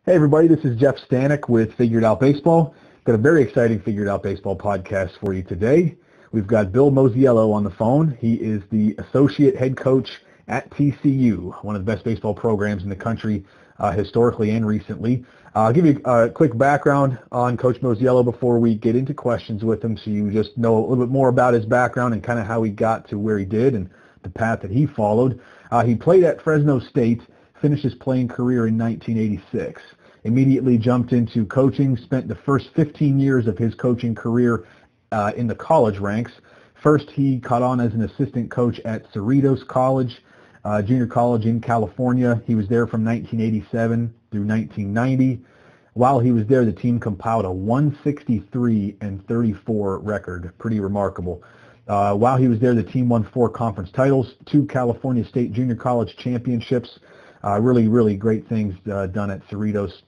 Hey everybody, this is Jeff Stanek with Figured Out Baseball. Got a very exciting Figured Out Baseball podcast for you today. We've got Bill Mosiello on the phone. He is the associate head coach at TCU, one of the best baseball programs in the country historically and recently. I'll give you a quick background on Coach Mosiello before we get into questions with him so you just know a little bit more about his background and kind of how he got to where he did and the path that he followed. He played at Fresno State, finished his playing career in 1986. Immediately jumped into coaching, spent the first 15 years of his coaching career in the college ranks. First, he caught on as an assistant coach at Cerritos Junior College in California. He was there from 1987 through 1990. While he was there, the team compiled a 163-34 record. Pretty remarkable. While he was there, the team won 4 conference titles, 2 California State Junior College championships. Really great things done at Cerritos.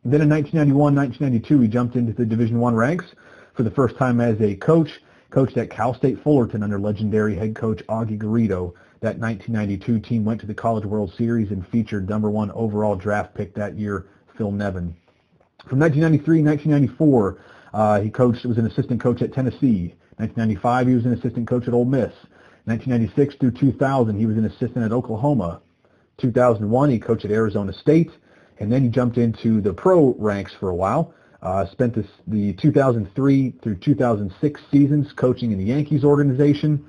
Then in 1991, 1992, he jumped into the Division I ranks for the first time as a coach. Coached at Cal State Fullerton under legendary head coach Augie Garrido. That 1992 team went to the College World Series and featured number 1 overall draft pick that year, Phil Nevin. From 1993, 1994, he was an assistant coach at Tennessee. 1995, he was an assistant coach at Ole Miss. 1996 through 2000, he was an assistant at Oklahoma. 2001, he coached at Arizona State, and then he jumped into the pro ranks for a while. Spent the 2003 through 2006 seasons coaching in the Yankees Organization.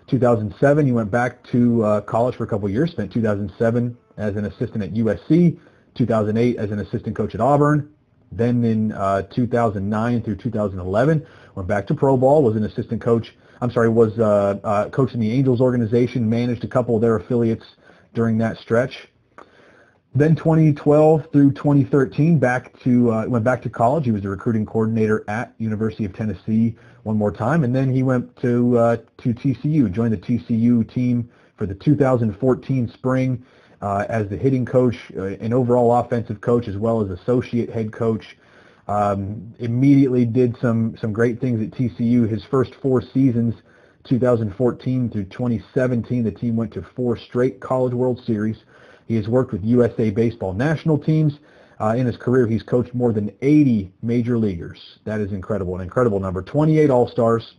2007, he went back to college for a couple of years, spent 2007 as an assistant at USC, 2008 as an assistant coach at Auburn. Then in 2009 through 2011, went back to pro ball, was coaching the Angels Organization, managed a couple of their affiliates during that stretch. Then 2012 through 2013, went back to college. He was the recruiting coordinator at University of Tennessee one more time, and then he went to TCU, joined the TCU team for the 2014 spring as the hitting coach, an overall offensive coach, as well as associate head coach. Immediately did some great things at TCU. His first 4 seasons, 2014 through 2017, the team went to 4 straight College World Series. He has worked with USA Baseball national teams. In his career, he's coached more than 80 major leaguers. That is incredible, an incredible number. 28 All-Stars,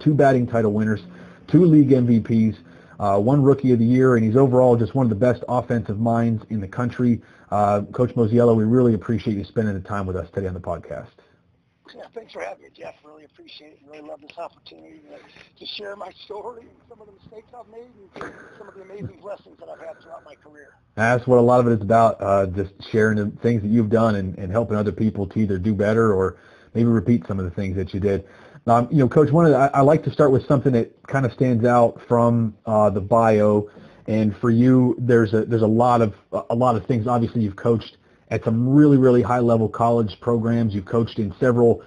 2 batting title winners, 2 league MVPs, 1 Rookie of the Year, and he's overall just one of the best offensive minds in the country. Coach Mosiello, we really appreciate you spending the time with us today on the podcast. Yeah, thanks for having me, Jeff. Really appreciate it. Really love this opportunity to share my story and some of the mistakes I've made and some of the amazing blessings that I've had throughout my career. That's what a lot of it is about, just sharing the things that you've done and helping other people to either do better or maybe repeat some of the things that you did. Coach, I like to start with something that kind of stands out from the bio, and for you, there's a lot of things. Obviously, you've coached at some really high level college programs. You've coached in several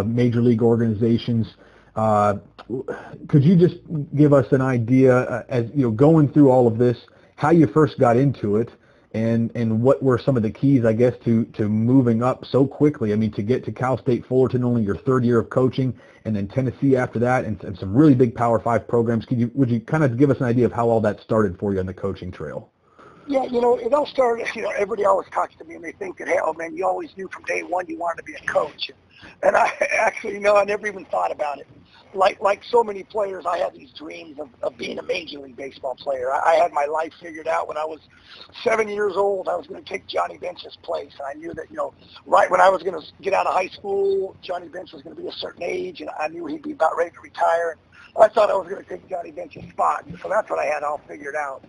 major league organizations. Could you just give us an idea, as going through all of this, how you first got into it, and what were some of the keys, I guess, to moving up so quickly? I mean, to get to Cal State Fullerton, only your 3rd year of coaching, and then Tennessee after that, and some really big Power 5 programs. Would you kind of give us an idea of how all that started for you on the coaching trail? Yeah, it all started, everybody always talks to me and they think that, hey, oh man, you always knew from day one you wanted to be a coach. And I actually, I never even thought about it. Like so many players, I had these dreams of being a Major League Baseball player. I had my life figured out. When I was 7 years old, I was going to take Johnny Bench's place. And I knew that, right when I was going to get out of high school, Johnny Bench was going to be a certain age, and I knew he'd be about ready to retire. And I thought I was going to take Johnny Bench's spot. So that's what I had all figured out.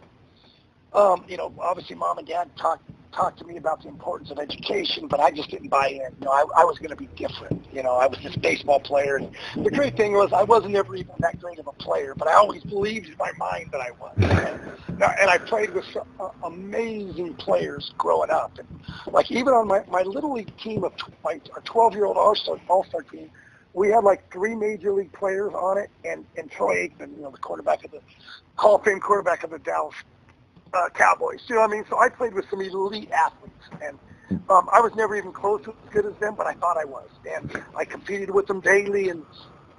Obviously Mom and Dad talked to me about the importance of education, but I just didn't buy in. I was going to be different. I was this baseball player. And the great thing was I wasn't ever even that great of a player, but I always believed in my mind that I was. And I played with some amazing players growing up. And like even on my Little League team of my 12-year-old All-Star team, we had like 3 major league players on it, and Troy Aikman, the quarterback of the Hall of Fame quarterback of the Dallas Cowboys. You know what I mean? So I played with some elite athletes, and I was never even close to as good as them, but I thought I was. And I competed with them daily, and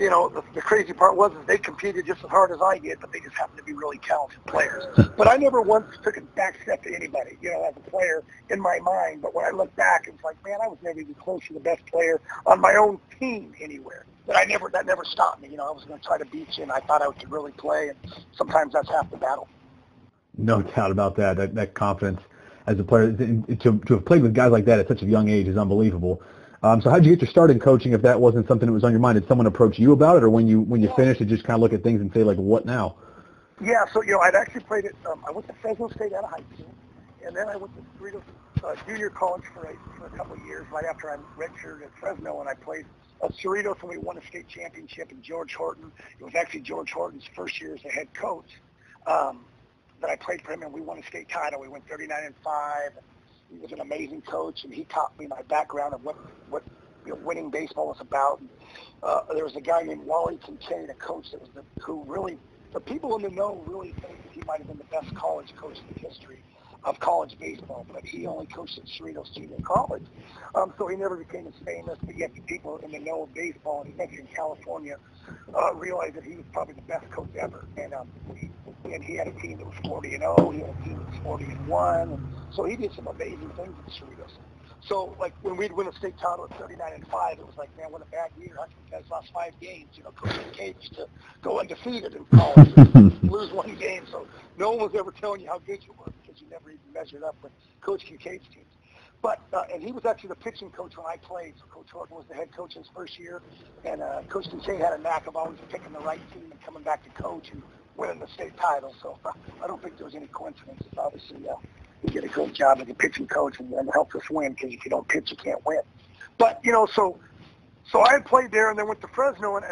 the crazy part was is they competed just as hard as I did, but they just happened to be really talented players. But I never once took a back step to anybody, as a player in my mind. But when I look back, it's like, man, I was never even close to the best player on my own team anywhere. But that never stopped me. I was going to try to beat you, and I thought I could really play, and sometimes that's half the battle. No doubt about that. That confidence as a player, to have played with guys like that at such a young age is unbelievable. So how did you get your start in coaching if that wasn't something that was on your mind? Did someone approach you about it, or when you finished, you just kind of look at things and say, like, what now? Yeah, so, I'd actually played at, I went to Fresno State out of high school, and then I went to Cerritos Junior College for a couple of years right after I redshirted at Fresno, and I played at Cerritos, and we won a state championship, and George Horton, it was actually George Horton's first year as a head coach, that I played for him, and we won a state title. We went 39-5, he was an amazing coach, and he taught me my background of what winning baseball was about. And, there was a guy named Wally Kincaid, a coach that was who really, the people in the know really think that he might have been the best college coach in the history of college baseball, but he only coached at Cerritos Junior College. So he never became as famous, but yet the people in the know of baseball, and especially in California, realized that he was probably the best coach ever. And he had a team that was 40-0. He had a team that was 40-1. And so he did some amazing things at Cerritos. So, like, when we'd win a state title at 39-5, it was like, man, what a bad year. Huh? You guys lost 5 games. Coach Kincaid used to go undefeated in college and lose 1 game. So no one was ever telling you how good you were because you never even measured up with Coach Kincaid's teams. But, and he was actually the pitching coach when I played. So Coach Horton was the head coach his first year. And Coach Kincaid had a knack of always picking the right team and coming back to coach and winning the state title. So I don't think there was any coincidence. Obviously, he did a great job as a pitching coach and helped us win, because if you don't pitch, you can't win. But, so I had played there and then went to Fresno, and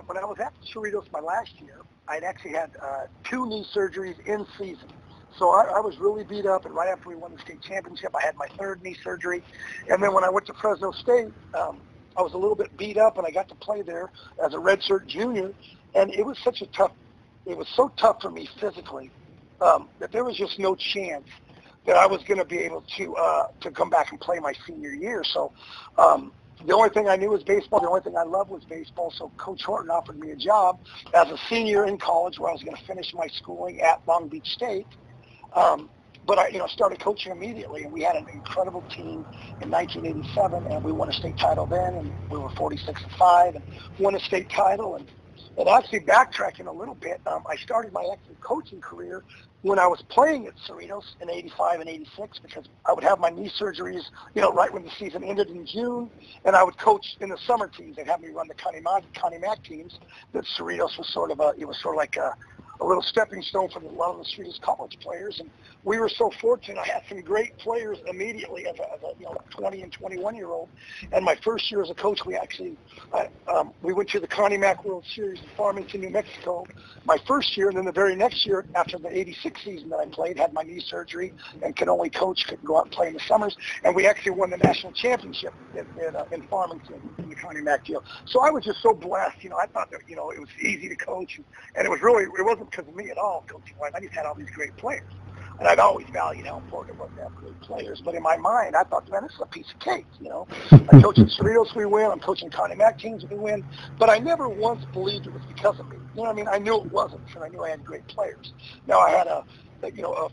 when I was at Cerritos my last year, I'd actually had 2 knee surgeries in season. So I was really beat up, and right after we won the state championship, I had my 3rd knee surgery. And then when I went to Fresno State, I was a little bit beat up, and I got to play there as a redshirt junior, and it was so tough for me physically that there was just no chance that I was going to be able to come back and play my senior year. So the only thing I knew was baseball. The only thing I loved was baseball. So Coach Horton offered me a job as a senior in college, where I was going to finish my schooling at Long Beach State. But I started coaching immediately, and we had an incredible team in 1987, and we won a state title then, and we were 46-5 and won a state title. And actually, backtracking a little bit, I started my active coaching career when I was playing at Cerritos in 85 and 86, because I would have my knee surgeries, right when the season ended in June, and I would coach in the summer teams. They'd have me run the Connie Mack teams. That Cerritos was sort of like a little stepping stone for a lot of the Cerritos college players, and we were so fortunate. I had some great players immediately as a 20 and 21-year-old. And my first year as a coach, we actually we went to the Connie Mack World Series in Farmington, New Mexico, my first year, and then the very next year, after the 86 season that I played, had my knee surgery and could only coach, couldn't go out and play in the summers, and we actually won the national championship in Farmington in the Connie Mack deal. So I was just so blessed. I thought that it was easy to coach, and it wasn't because of me at all coaching wise. I just had all these great players. And I'd always valued how important it was to have great players. But in my mind, I thought, man, this is a piece of cake, I coach at Cerritos, we win. I'm coaching Connie Mack teams, we win. But I never once believed it was because of me. I knew it wasn't, and I knew I had great players. Now, I had a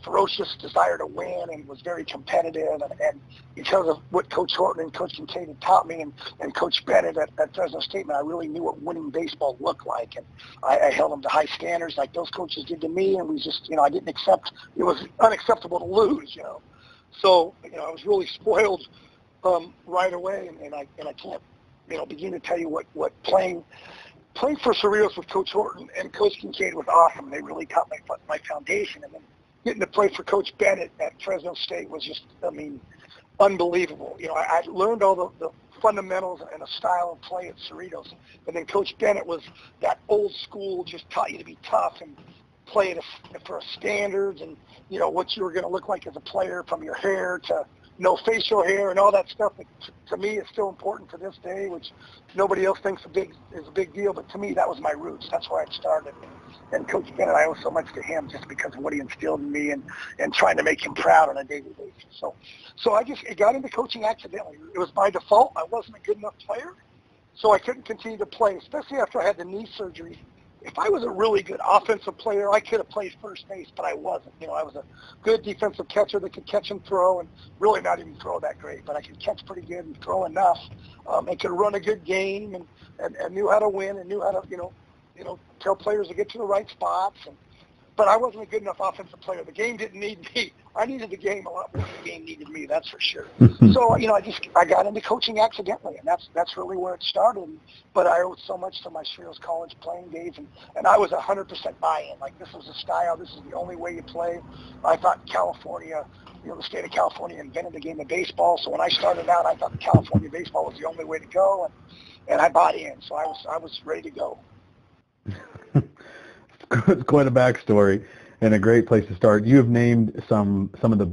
ferocious desire to win and was very competitive. And because of what Coach Horton and Coach Kincaid had taught me, and Coach Bennett at Fresno State, I really knew what winning baseball looked like. And I held them to high standards like those coaches did to me. And we just, I didn't accept, it was unacceptable to lose, So, I was really spoiled right away. And I can't, begin to tell you what playing for Cerritos with Coach Horton and Coach Kincaid was awesome. They really taught my foundation. And then getting to play for Coach Bennett at Fresno State was just, unbelievable. I learned all the fundamentals and a style of play at Cerritos. And then Coach Bennett was that old school, just taught you to be tough and play for standards and, what you were going to look like as a player, from your hair to no facial hair and all that stuff that to me is still important to this day, which nobody else thinks is a big deal. But to me, that was my roots. That's where I started. And Coach Bennett, I owe so much to him just because of what he instilled in me and trying to make him proud on a daily basis. So I just got into coaching accidentally. It was by default. I wasn't a good enough player. so I couldn't continue to play, especially after I had the knee surgery. If I was a really good offensive player, I could have played first base, but I wasn't. I was a good defensive catcher that could catch and throw, and really not even throw that great, but I could catch pretty good and throw enough, and could run a good game, and knew how to win, and knew how to, tell players to get to the right spots. But I wasn't a good enough offensive player. The game didn't need me. I needed the game a lot more than the game needed me, that's for sure. So, I got into coaching accidentally, and that's really where it started. But I owed so much to my Cerritos College playing days, and I was 100% buy-in. Like, this was a style. This is the only way you play. I thought California, the state of California invented the game of baseball. So when I started out, I thought California baseball was the only way to go, and I bought in. So I was ready to go. It's quite a backstory and a great place to start. You have named some of the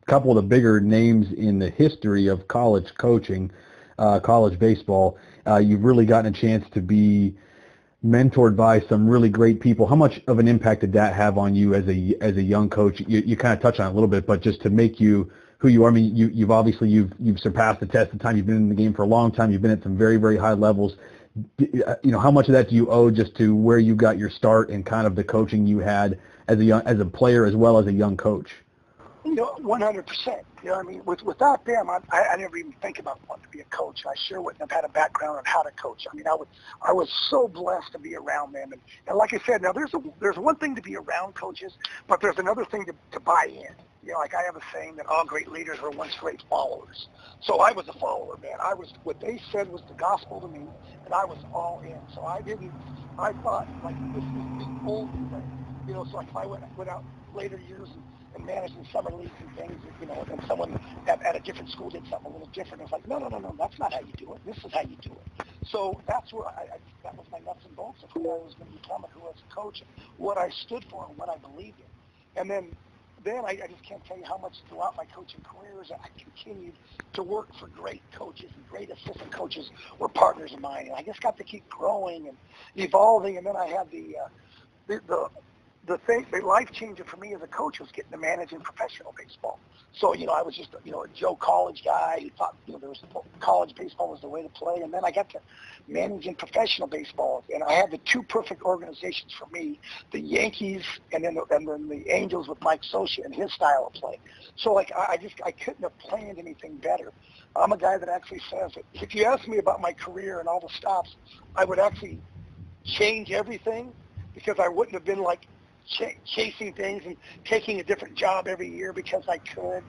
couple of the bigger names in the history of college coaching, college baseball. You've really gotten a chance to be mentored by some really great people. How much of an impact did that have on you as a young coach? You kind of touched on it a little bit, but just to make you who you are. I mean, you've obviously you've surpassed the test of time. You've been in the game for a long time. You've been at some very, very high levels. How much of that do you owe just to where you got your start and kind of the coaching you had as a player as well as a young coach? 100%. Without them, I never even think about wanting to be a coach. I sure wouldn't have had a background on how to coach. I was so blessed to be around them. And like I said, now there's one thing to be around coaches, but there's another thing to buy in. Like I have a saying that all great leaders were once great followers. So I was a follower, man. What they said was the gospel to me, and I was all in. So I thought, like, this is the old thing. So like if I went out later years and managed in summer leagues and things, and someone at a different school did something a little different, it's like, no, that's not how you do it. This is how you do it. So that's where that was my nuts and bolts of who I was going to become and who I was a coach, and what I stood for and what I believed in. And then I just can't tell you how much throughout my coaching careers I continued to work for great coaches, and great assistant coaches were partners of mine. And I just got to keep growing and evolving. And then I had the life changer for me as a coach was getting to manage in professional baseball. So, I was just, a Joe College guy who thought, college baseball was the way to play. And then I got to manage in professional baseball. And I had the two perfect organizations for me, the Yankees and then the Angels with Mike Socia and his style of play. So, like, I couldn't have planned anything better. I'm a guy that actually says that if you ask me about my career and all the stops, I would actually change everything, because I wouldn't have been like chasing things and taking a different job every year because I could.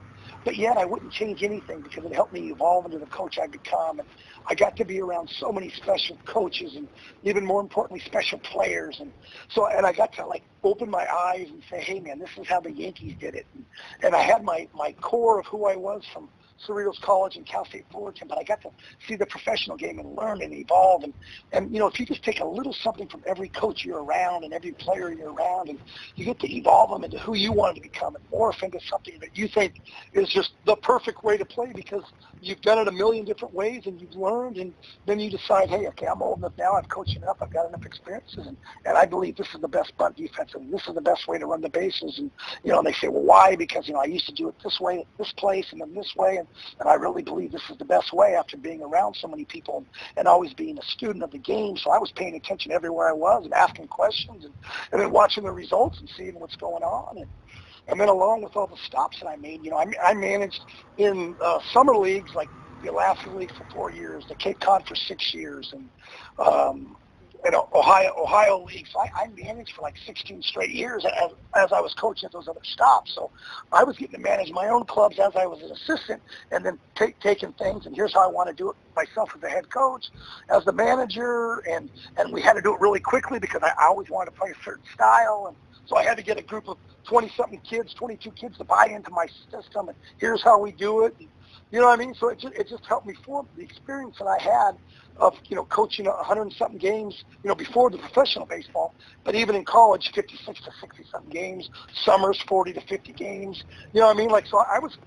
But yet I wouldn't change anything because it helped me evolve into the coach I've become. And I got to be around so many special coaches and even more importantly, special players. And I got to like open my eyes and say, hey man, this is how the Yankees did it. And I had my core of who I was from Cerritos College and Cal State Fullerton, but I got to see the professional game and learn and evolve. And if you just take a little something from every coach you're around and every player you're around, and you get to evolve them into who you want to become and morph into something that you think is just the perfect way to play because you've done it a million different ways and you've learned, and then you decide, hey, okay, I'm old enough now, I've coached enough, I've got enough experiences, and I believe this is the best bunt defense and this is the best way to run the bases. And, they say, well, why? Because, I used to do it this way at this place and then this way, and I really believe this is the best way after being around so many people and always being a student of the game. So I was paying attention everywhere I was and asking questions and then watching the results and seeing what's going on. And then along with all the stops that I made, I managed in summer leagues like the Alaska League for 4 years, the Cape Cod for 6 years, and Ohio League. So I managed for like 16 straight years as I was coaching at those other stops. So I was getting to manage my own clubs as I was an assistant, and then taking things, and here's how I want to do it myself as the head coach, as the manager, and we had to do it really quickly because I always wanted to play a certain style. And so I had to get a group of 20-something kids, 22 kids to buy into my system, and here's how we do it. You know what I mean? So it just helped me form the experience that I had of, coaching 100-something games, before the professional baseball, but even in college, 56 to 60-something games, summers, 40 to 50 games. You know what I mean? Like, so I was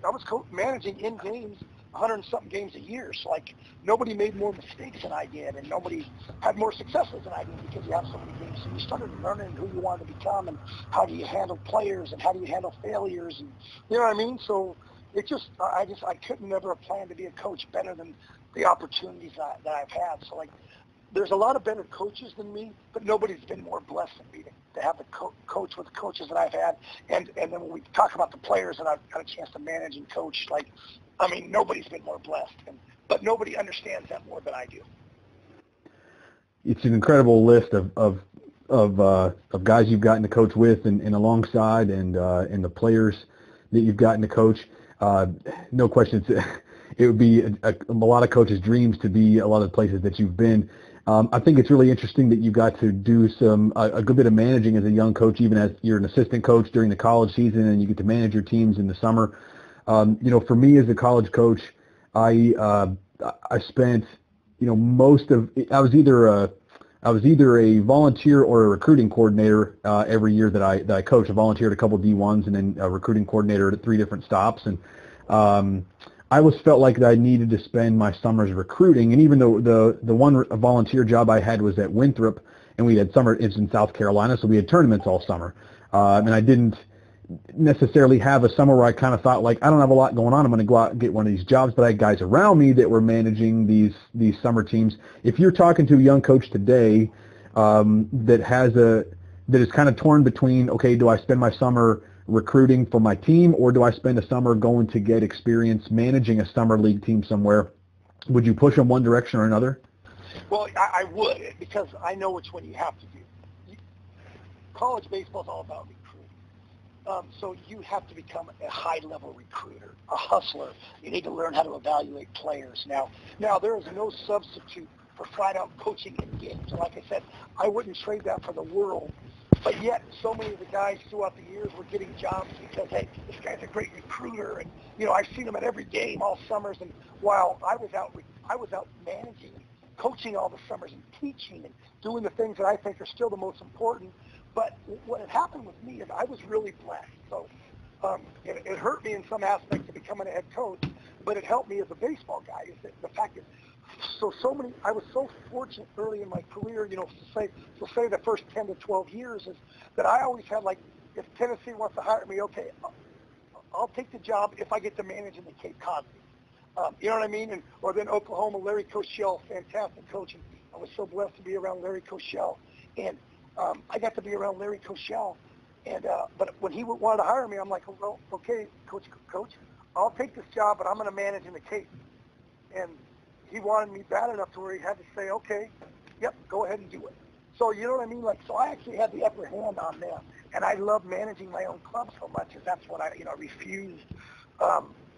managing in games 100-something games a year. So, like, nobody made more mistakes than I did, and nobody had more successes than I did because you have so many games. So you started learning who you wanted to become and how do you handle players and how do you handle failures, and you know what I mean? So I couldn't never have planned to be a coach better than the opportunities that I've had. So like, there's a lot of better coaches than me, but nobody's been more blessed than me to have the coach with the coaches that I've had. And then when we talk about the players that I've got a chance to manage and coach, like, I mean, nobody's been more blessed, but nobody understands that more than I do. It's an incredible list of guys you've gotten to coach with and alongside, and the players that you've gotten to coach. No question, it would be a lot of coaches' dreams to be a lot of the places that you've been. I think it's really interesting that you got to do a good bit of managing as a young coach, even as you're an assistant coach during the college season, and you get to manage your teams in the summer. For me as a college coach, I spent, I was either a volunteer or a recruiting coordinator every year that I coached. I volunteered a couple of D1s and then a recruiting coordinator at 3 different stops, and I always felt like I needed to spend my summers recruiting. And even though the one volunteer job I had was at Winthrop, and we had it's in South Carolina, so we had tournaments all summer, and I didn't necessarily have a summer where I kind of thought, like, I don't have a lot going on, I'm going to go out and get one of these jobs, but I had guys around me that were managing these summer teams. If you're talking to a young coach today that is kind of torn between, okay, do I spend my summer recruiting for my team, or do I spend a summer going to get experience managing a summer league team somewhere, would you push them one direction or another? Well, I would, because I know which one you have to do. College baseball is all about recruiting. So you have to become a high-level recruiter, a hustler. You need to learn how to evaluate players. Now there is no substitute for flat-out coaching in games. And like I said, I wouldn't trade that for the world. But yet, so many of the guys throughout the years were getting jobs because, hey, this guy's a great recruiter, and I've seen him at every game all summers. And while I was out managing, coaching all the summers, and teaching, and doing the things that I think are still the most important. But what had happened with me is I was really blessed. So it hurt me in some aspects of becoming a head coach, but it helped me as a baseball guy. Is that the fact that I was so fortunate early in my career, to say the first 10 to 12 years, is that I always had, like, if Tennessee wants to hire me, okay, I'll take the job if I get to manage in the Cape Cod. You know what I mean? Or then Oklahoma, Larry Koshel, fantastic coach. And I was so blessed to be around Larry Koshel. And I got to be around Larry Koshel. And but when he wanted to hire me, I'm like, well, okay, coach, I'll take this job, but I'm going to manage in the Cape. And he wanted me bad enough to where he had to say, okay, yep, go ahead and do it. So you know what I mean? Like, so I actually had the upper hand on them, and I love managing my own club so much, and that's what I,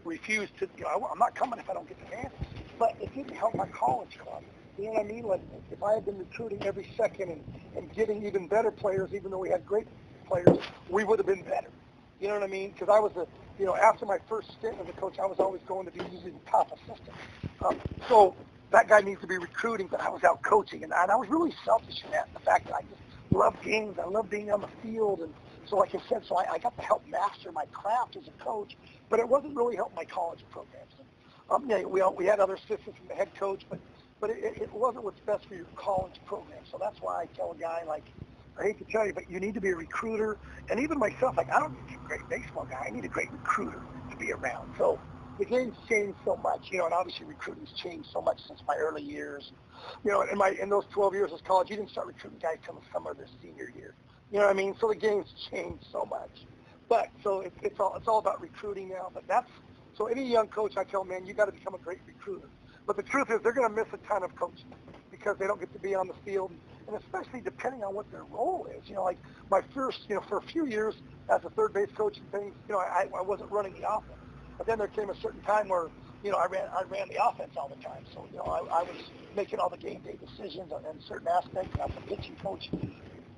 refused to. I'm not coming if I don't get the manage. But it didn't help my college club. You know what I mean? Like, if I had been recruiting every second and getting even better players, even though we had great players, we would have been better. You know what I mean? Because I was after my first stint as a coach, I was always going to be usually the top assistant. So that guy needs to be recruiting, but I was out coaching, and I was really selfish in that. The fact that I just love games, I love being on the field, and so like I said, I got to help master my craft as a coach, but it wasn't really helping my college programs. We had other assistants from the head coach, but it wasn't what's best for your college program. So that's why I tell a guy, like, I hate to tell you, but you need to be a recruiter. And even myself, like, I don't need a great baseball guy. I need a great recruiter to be around. So the game's changed so much, and obviously recruiting's changed so much since my early years. In those 12 years of college, you didn't start recruiting guys until the summer of their senior year. You know what I mean? So the game's changed so much. But so it's all about recruiting now. But so any young coach, I tell them, man, you got to become a great recruiter. But the truth is, they're going to miss a ton of coaching because they don't get to be on the field, and especially depending on what their role is. Like my first, for a few years as a third base coach and things, I wasn't running the offense. But then there came a certain time where, I ran the offense all the time. So, I was making all the game day decisions on certain aspects. I was a pitching coach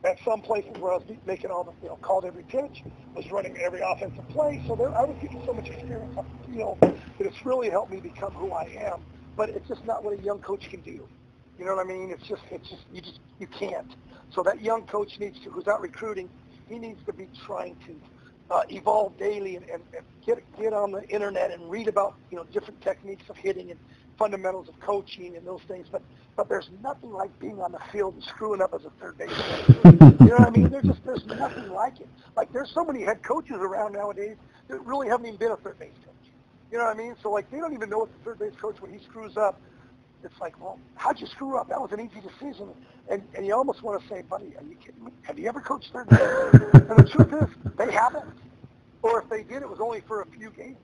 at some places where I was making all the, called every pitch, was running every offensive play. So I was getting so much experience on the field that it's really helped me become who I am. But it's just not what a young coach can do. You know what I mean? It's just you can't. So that young coach who's out recruiting, he needs to be trying to evolve daily and get on the internet and read about different techniques of hitting and fundamentals of coaching and those things. But there's nothing like being on the field and screwing up as a third baseman. You know what I mean? There's nothing like it. Like, there's so many head coaches around nowadays that really haven't even been a third base coach. You know what I mean? So, like, they don't even know what the third base coach, when he screws up, it's like, well, how'd you screw up? That was an easy decision. And you almost want to say, buddy, are you kidding me? Have you ever coached third base? And the truth is, they haven't. Or if they did, it was only for a few games.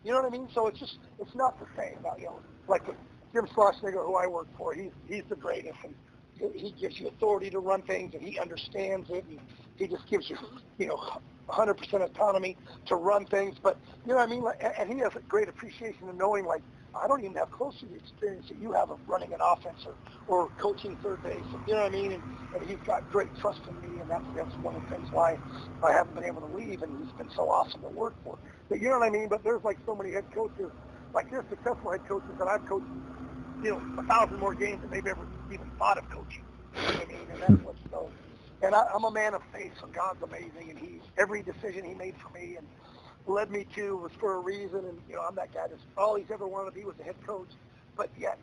You know what I mean? So it's not the same. You know, like Jim Schlossnagle, who I work for, he's the greatest, and he gives you authority to run things, and he understands it, and he just gives you, 100% autonomy to run things. But you know what I mean? And he has a great appreciation of knowing, like, I don't even have close to the experience that you have of running an offense or coaching third base. You know what I mean? And he's got great trust in me, and that's one of the things why I haven't been able to leave, and he's been so awesome to work for. But you know what I mean? But there's like so many head coaches, like there's successful head coaches that I've coached, 1,000 more games than they've ever even thought of coaching. You know what I mean? And that's what's so. And I'm a man of faith, so God's amazing, and every decision he made for me and led me to was for a reason. And I'm that guy that's all he's ever wanted to be was a head coach, but yet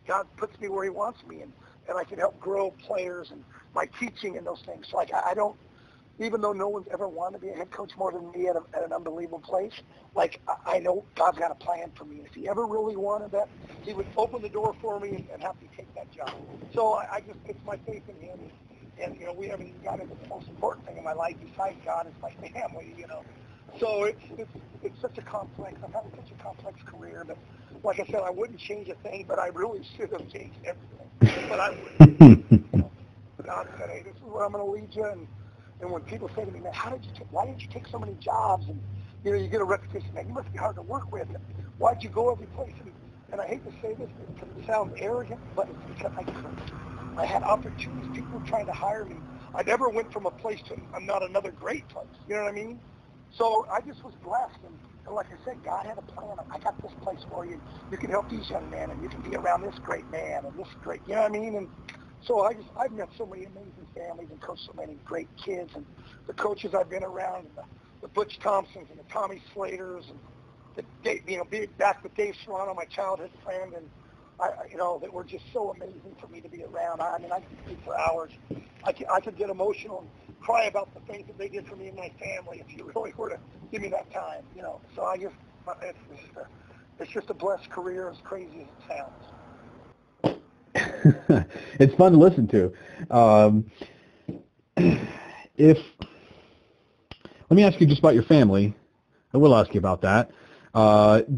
God puts me where he wants me, and I can help grow players and my teaching and those things. So like I don't, even though no one's ever wanted to be a head coach more than me at an unbelievable place, like I know God's got a plan for me. If he ever really wanted that, he would open the door for me and have me take that job. So I just, it's my faith in him. And, we haven't even got into the most important thing in my life besides God is my family, So it's such a complex, I've had such a complex career, but like I said, I wouldn't change a thing, but I really should have changed everything. But I wouldn't. God said, hey, this is where I'm going to lead you. And when people say to me, man, why did you take so many jobs? And, you get a reputation, man, you must be hard to work with. And why'd you go every place? And I hate to say this because it sounds arrogant, but it's because I couldn't. I had opportunities. People were trying to hire me. I never went from a place to not another great place. You know what I mean? So I just was blessed. And like I said, God had a plan. I got this place for you. You can help these young men, and you can be around this great man and this great, you know what I mean? And so I've met so many amazing families and coached so many great kids. And the coaches I've been around, and the Butch Thompsons and the Tommy Slaters, and being back with Dave Serrano, my childhood friend, and that were just so amazing for me to be around. I mean, I could speak for hours. I could get emotional and cry about the things that they did for me and my family if you really were to give me that time, So it's just a blessed career, as crazy as it sounds. It's fun to listen to. Let me ask you just about your family. I will ask you about that.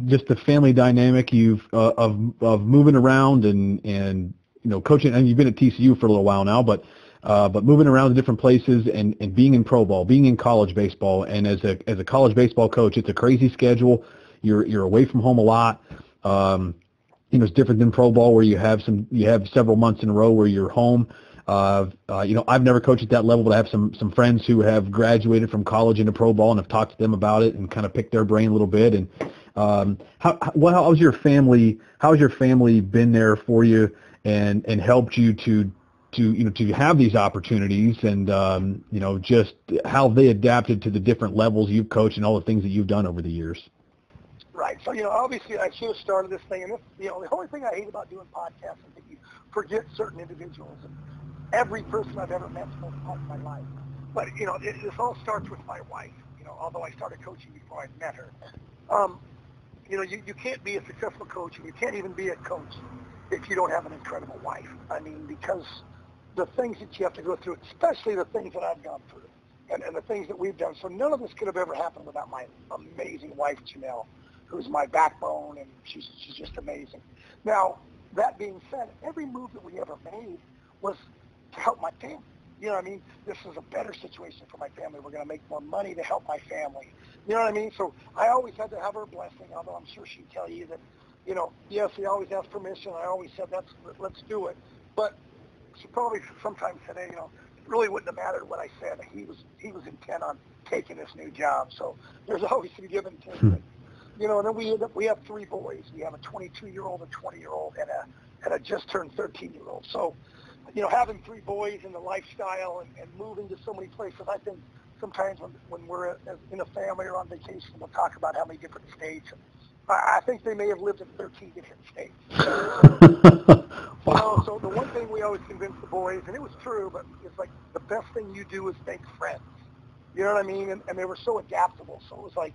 Just the family dynamic of moving around and coaching, and you've been at TCU for a little while now, but moving around to different places and being in pro ball, being in college baseball, and as a college baseball coach, it's a crazy schedule. You're away from home a lot. It's different than pro ball where you have several months in a row where you're home. I've never coached at that level, but I have some friends who have graduated from college into pro ball and have talked to them about it and kind of picked their brain a little bit. And how's your family? How's your family been there for you and helped you to have these opportunities and just how they adapted to the different levels you've coached and all the things that you've done over the years? Right. So, obviously I should have started this thing, and the only thing I hate about doing podcasts is that you forget certain individuals. And every person I've ever met is most part of my life. But, this all starts with my wife, although I started coaching before I met her. You can't be a successful coach, and you can't even be a coach if you don't have an incredible wife. I mean, because the things that you have to go through, especially the things that I've gone through and the things that we've done. So none of this could have ever happened without my amazing wife, Janelle, who's my backbone, and she's just amazing. Now, that being said, every move that we ever made was to help my family. You know what I mean? This is a better situation for my family. We're going to make more money to help my family. You know what I mean? So I always had to have her blessing, although I'm sure she'd tell you that, yes, he always asked permission. I always said, let's do it. But she probably sometimes said, hey, it really wouldn't have mattered what I said. He was intent on taking this new job. So there's always some give and take. And then we have three boys. We have a 22-year-old, a 20-year-old, and a just-turned 13-year-old. So, having three boys and the lifestyle and moving to so many places, I think sometimes when we're in a family or on vacation, we'll talk about how many different states. I think they may have lived in 13 different states. Wow. So the one thing we always convinced the boys, and it was true, but it's like the best thing you do is make friends. You know what I mean? And they were so adaptable. So it was like,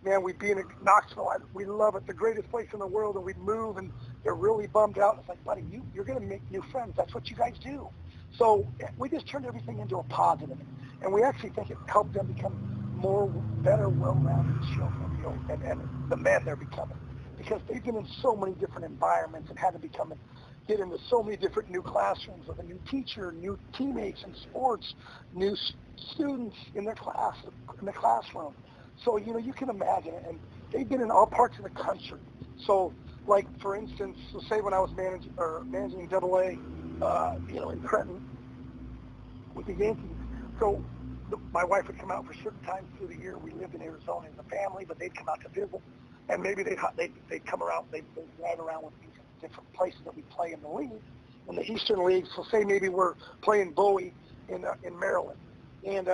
man, we'd be in Knoxville. We love it, the greatest place in the world, and we'd move, and they're really bummed out. It's like, buddy, you're going to make new friends. That's what you guys do. So we just turned everything into a positive, and we actually think it helped them become better, well-rounded children, and the men they're becoming, because they've been in so many different environments and had to get into so many different new classrooms with a new teacher, new teammates in sports, new students in the classroom. So, you can imagine it. And they've been in all parts of the country. So, like, for instance, so say when I was managing AA, in Trenton with the Yankees. So my wife would come out for certain times through the year. We lived in Arizona as a family, but they'd come out to visit. And maybe they'd come around, they'd drive around with these different places that we play in the league, in the Eastern League. So say maybe we're playing Bowie in Maryland. And,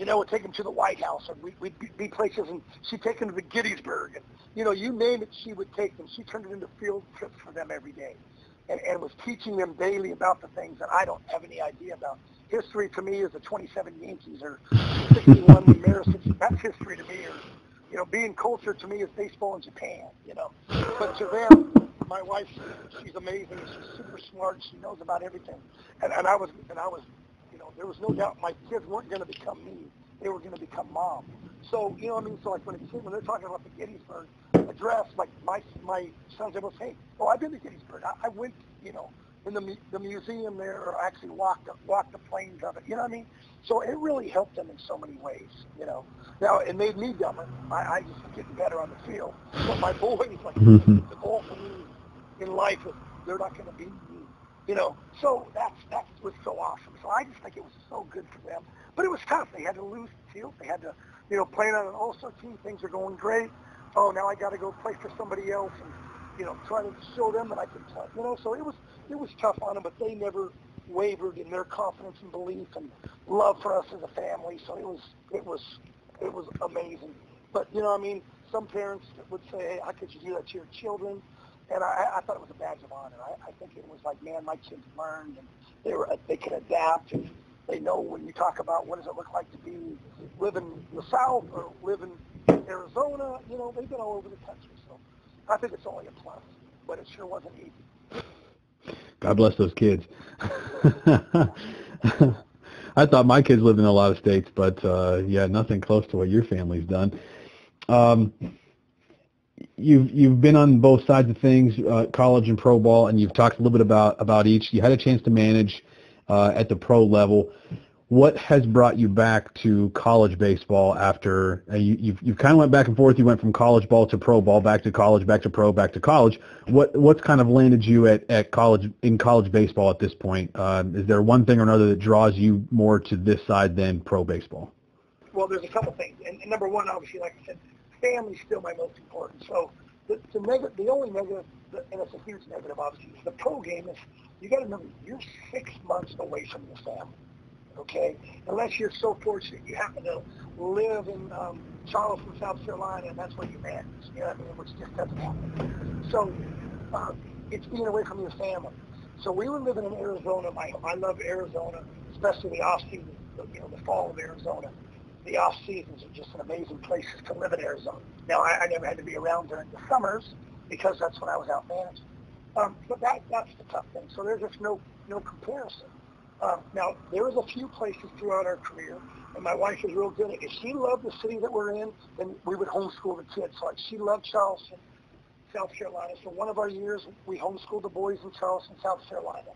would take them to the White House, and we'd be places, and she'd take them to the Gettysburg. And, you name it, she would take them. She turned it into field trips for them every day, and was teaching them daily about the things that I don't have any idea about. History to me is the 27 Yankees or 61 Maris. That's history to me. Or, being culture to me is baseball in Japan, But to them, my wife, she's amazing. She's super smart. She knows about everything. And I was, there was no doubt my kids weren't going to become me. They were going to become mom. So, so like when they're talking about the Gettysburg address, like my sons, they will say, oh, I've been to Gettysburg. I went, in the museum there, or actually walked the plains of it. You know what I mean? So it really helped them in so many ways, Now, it made me dumber. I just was getting better on the field. But my boys, like, the goal for me in life is they're not going to beat me. So that was so awesome. So I just think it was so good for them. But it was tough. They had to lose the field. They had to, playing on an all-star team. Things are going great. Oh, now I got to go play for somebody else and, try to show them that I can play. So it was tough on them, but they never wavered in their confidence and belief and love for us as a family. So it was amazing. But some parents would say, hey, how could you do that to your children? And I thought it was a badge of honor. I think it was like, man, my kids learned, and they can adapt, and they know when you talk about what does it look like to live in the South or live in Arizona. They've been all over the country. So I think it's only a plus, but it sure wasn't easy. God bless those kids. I thought my kids lived in a lot of states, but nothing close to what your family's done. You've been on both sides of things, college and pro ball, and you've talked a little bit about each. You had a chance to manage at the pro level. What has brought you back to college baseball after you've kind of went back and forth? You went from college ball to pro ball, back to college, back to pro, back to college. What's kind of landed you at college, in college baseball at this point? Is there one thing or another that draws you more to this side than pro baseball? Well, there's a couple things, and number one, obviously, like I said, family's still my most important. So the only negative, and it's a huge negative, obviously, is the pro game is, you got to remember, you're 6 months away from your family, okay? Unless you're so fortunate you happen to live in Charleston, South Carolina, and that's where you manage, you know what I mean, which just doesn't happen. So it's being away from your family. So we were living in Arizona. I love Arizona, especially the off-season, the fall of Arizona. The off seasons are just an amazing places to live in Arizona. Now, I never had to be around during the summers because that's when I was out managing. But that's the tough thing. So there's just no comparison. Now, there was a few places throughout our career, and my wife is real good at it. If she loved the city that we're in, then we would homeschool the kids. So like she loved Charleston, South Carolina. So one of our years, we homeschooled the boys in Charleston, South Carolina.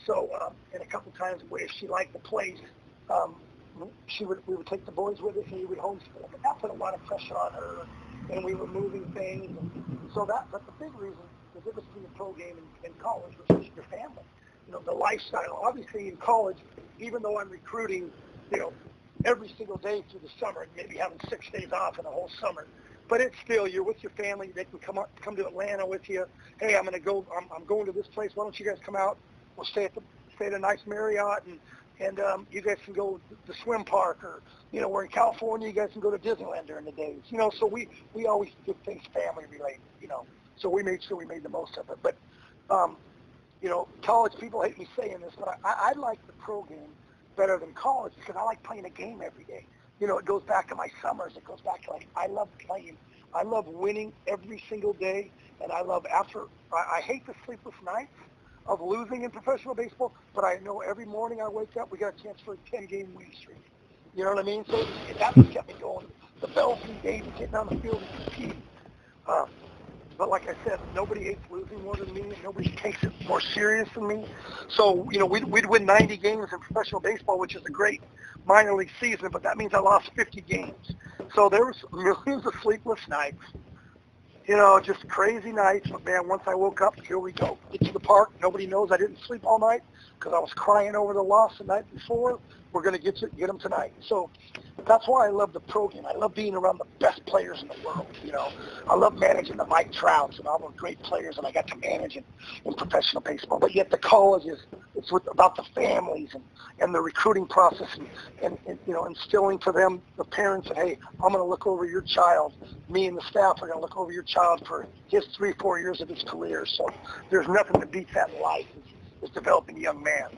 So, and a couple times if she liked the place, we would take the boys with us and we would homeschool. But that put a lot of pressure on her, and we were moving things. And so but the big reason, the difference between the pro game and college was just your family. The lifestyle. Obviously in college, even though I'm recruiting, every single day through the summer, and maybe having 6 days off in the whole summer, but it's still, you're with your family. They can come to Atlanta with you. Hey, I'm going to this place. Why don't you guys come out? We'll stay at a nice Marriott, and you guys can go to the swim park, or, we're in California, you guys can go to Disneyland during the days. So we always did things family related, so we made sure we made the most of it. But, college people hate me saying this, but I like the pro game better than college because I like playing a game every day. it goes back to my summers. It goes back to, like, I love playing. I love winning every single day, and I love I hate the sleepless nights of losing in professional baseball, but I know every morning I wake up, we got a chance for a 10-game winning streak. You know what I mean? So that's what kept me going. The developing games, getting on the field and competing. But like I said, nobody hates losing more than me, and nobody takes it more serious than me. So, we'd win 90 games in professional baseball, which is a great minor league season, but that means I lost 50 games. So there was millions of sleepless nights, just crazy nights. But, man, once I woke up, here we go. Get to the park. Nobody knows I didn't sleep all night because I was crying over the loss the night before. We're going to get them tonight. So that's why I love the program. I love being around the best players in the world. I love managing the Mike Trouts and all the great players that I got to manage in professional baseball. But yet the college it's about the families and the recruiting process and instilling to them, the parents, that, hey, I'm going to look over your child. Me and the staff are going to look over your child for his 3-4 years of his career. So there's nothing that beats that in life. Is developing a young man.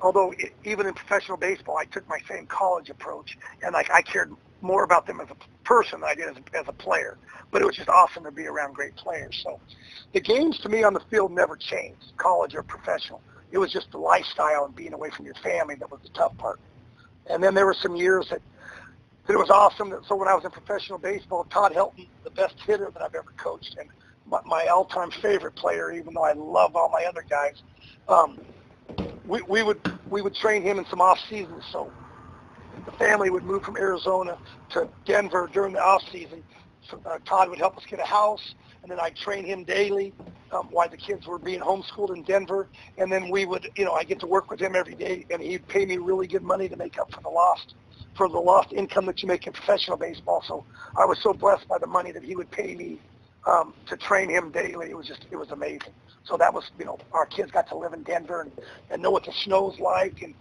Although even in professional baseball, I took my same college approach, and I cared more about them as a person than I did as a player. But it was just awesome to be around great players. So the games to me on the field never changed, college or professional. It was just the lifestyle and being away from your family that was the tough part. And then there were some years that it was awesome. So when I was in professional baseball, Todd Helton, the best hitter that I've ever coached, and my all-time favorite player, even though I love all my other guys, we would train him in some off seasons. So the family would move from Arizona to Denver during the off season. So, Todd would help us get a house, and then I'd train him daily while the kids were being homeschooled in Denver. And then we would, I get to work with him every day, and he'd pay me really good money to make up for the lost income that you make in professional baseball. So I was so blessed by the money that he would pay me to train him daily. It was amazing. So that was, our kids got to live in Denver and know what the snow's like. And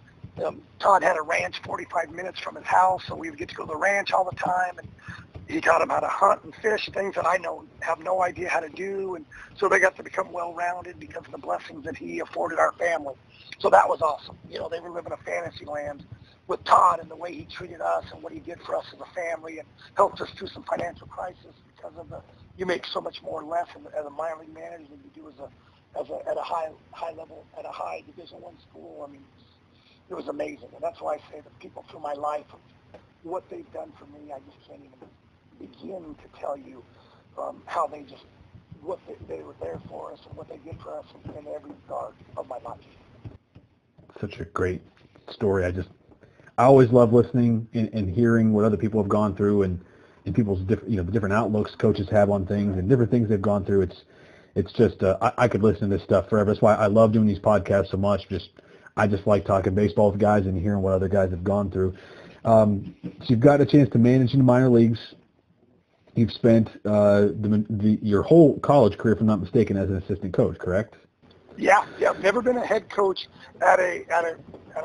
Todd had a ranch 45 minutes from his house, so we would get to go to the ranch all the time. And he taught them how to hunt and fish, things that I have no idea how to do. And so they got to become well-rounded because of the blessings that he afforded our family. So that was awesome. They were living a fantasy land with Todd and the way he treated us and what he did for us as a family and helped us through some financial crisis because of you make so much more or less as a minor league manager than you do at a high level, at a high Division I school. I mean, it was amazing. And that's why I say that people through my life, what they've done for me, I just can't even begin to tell you how they were there for us and what they did for us in every regard of my life. Such a great story. I always love listening and hearing what other people have gone through and people's the different outlooks coaches have on things and different things they've gone through. It's just I could listen to this stuff forever. That's why I love doing these podcasts so much. I just like talking baseball with guys and hearing what other guys have gone through. So you've got a chance to manage in the minor leagues. You've spent your whole college career, if I'm not mistaken, as an assistant coach, correct? Yeah. I've never been a head coach at a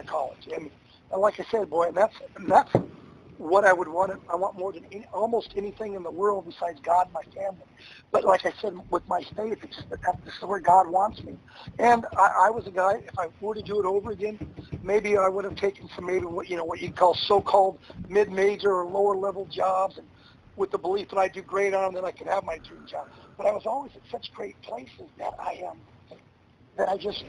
college, and like I said, boy, that's what I would want. I want more than almost anything in the world besides God and my family. But like I said, with my faith, this is where God wants me. And I was a guy, if I were to do it over again, maybe I would have taken some what you'd call so-called mid-major or lower-level jobs, and with the belief that I'd do great on them, that I could have my dream job. But I was always at such great places that I just,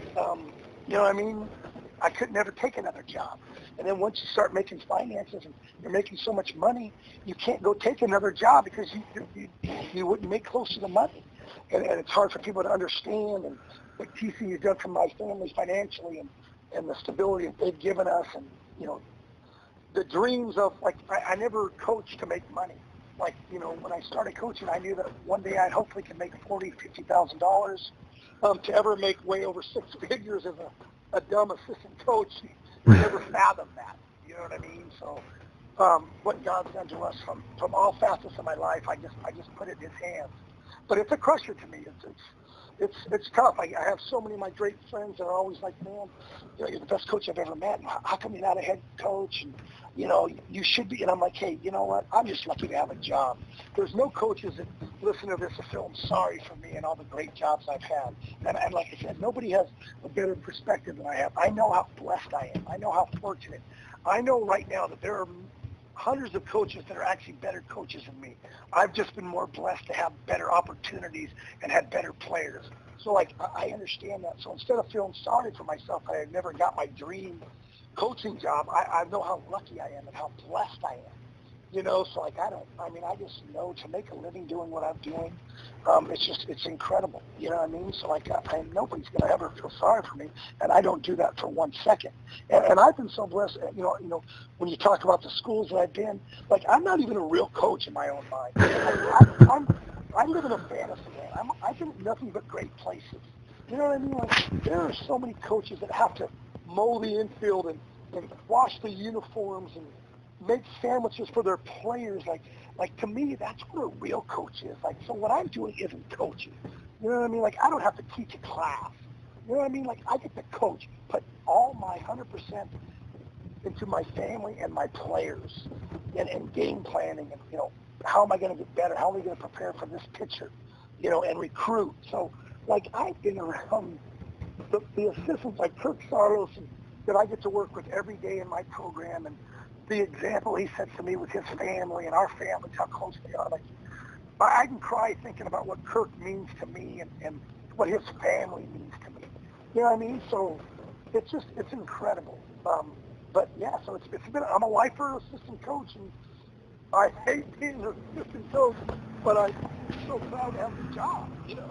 I could never take another job. And then once you start making finances and you're making so much money, you can't go take another job because you wouldn't make close to the money. And it's hard for people to understand and what TCU's done for my family financially and the stability that they've given us and, the dreams of, like, I never coached to make money. Like, when I started coaching, I knew that one day I'd hopefully could make $40,000, $50,000. To ever make way over six figures as a dumb assistant coach, you never fathom that. You know what I mean? So what God's done to us from all facets of my life, I just put it in His hands. But it's a crusher to me. It's tough. I have so many of my great friends that are always like, man, you're the best coach I've ever met. And how come you're not a head coach? And you should be. And I'm like, hey, you know what? I'm just lucky to have a job. There's no coaches that listen to this and feel sorry for me and all the great jobs I've had. And like I said, nobody has a better perspective than I have. I know how blessed I am. I know how fortunate. I know right now that there are hundreds of coaches that are actually better coaches than me. I've just been more blessed to have better opportunities and had better players. So, like, I understand that. So instead of feeling sorry for myself, I had never got my dream coaching job. I know how lucky I am and how blessed I am. You know, so like I just know to make a living doing what I'm doing, it's incredible. You know what I mean? So like nobody's going to ever feel sorry for me, and I don't do that for 1 second. And I've been so blessed. You know, when you talk about the schools that I've been, like I'm not even a real coach in my own mind. I live in a fantasy land. I've been in nothing but great places. You know what I mean? Like there are so many coaches that have to mow the infield and wash the uniforms and make sandwiches for their players. Like to me, that's what a real coach is. Like, so what I'm doing isn't coaching. You know what I mean? Like, I don't have to teach a class. You know what I mean? Like, I get to coach, put all my 100% into my family and my players and game planning and, you know, how am I going to get better? How am I going to prepare for this pitcher? You know, and recruit. So, like, I've been around the assistants like Kirk Saros that I get to work with every day in my program, and the example he sets to me with his family and our families, how close they are. Like, I can cry thinking about what Kirk means to me and what his family means to me. You know what I mean? So it's incredible. But yeah, so it's been, I'm a lifer assistant coach, and I hate being an assistant coach, but I'm so proud to have the job, you know,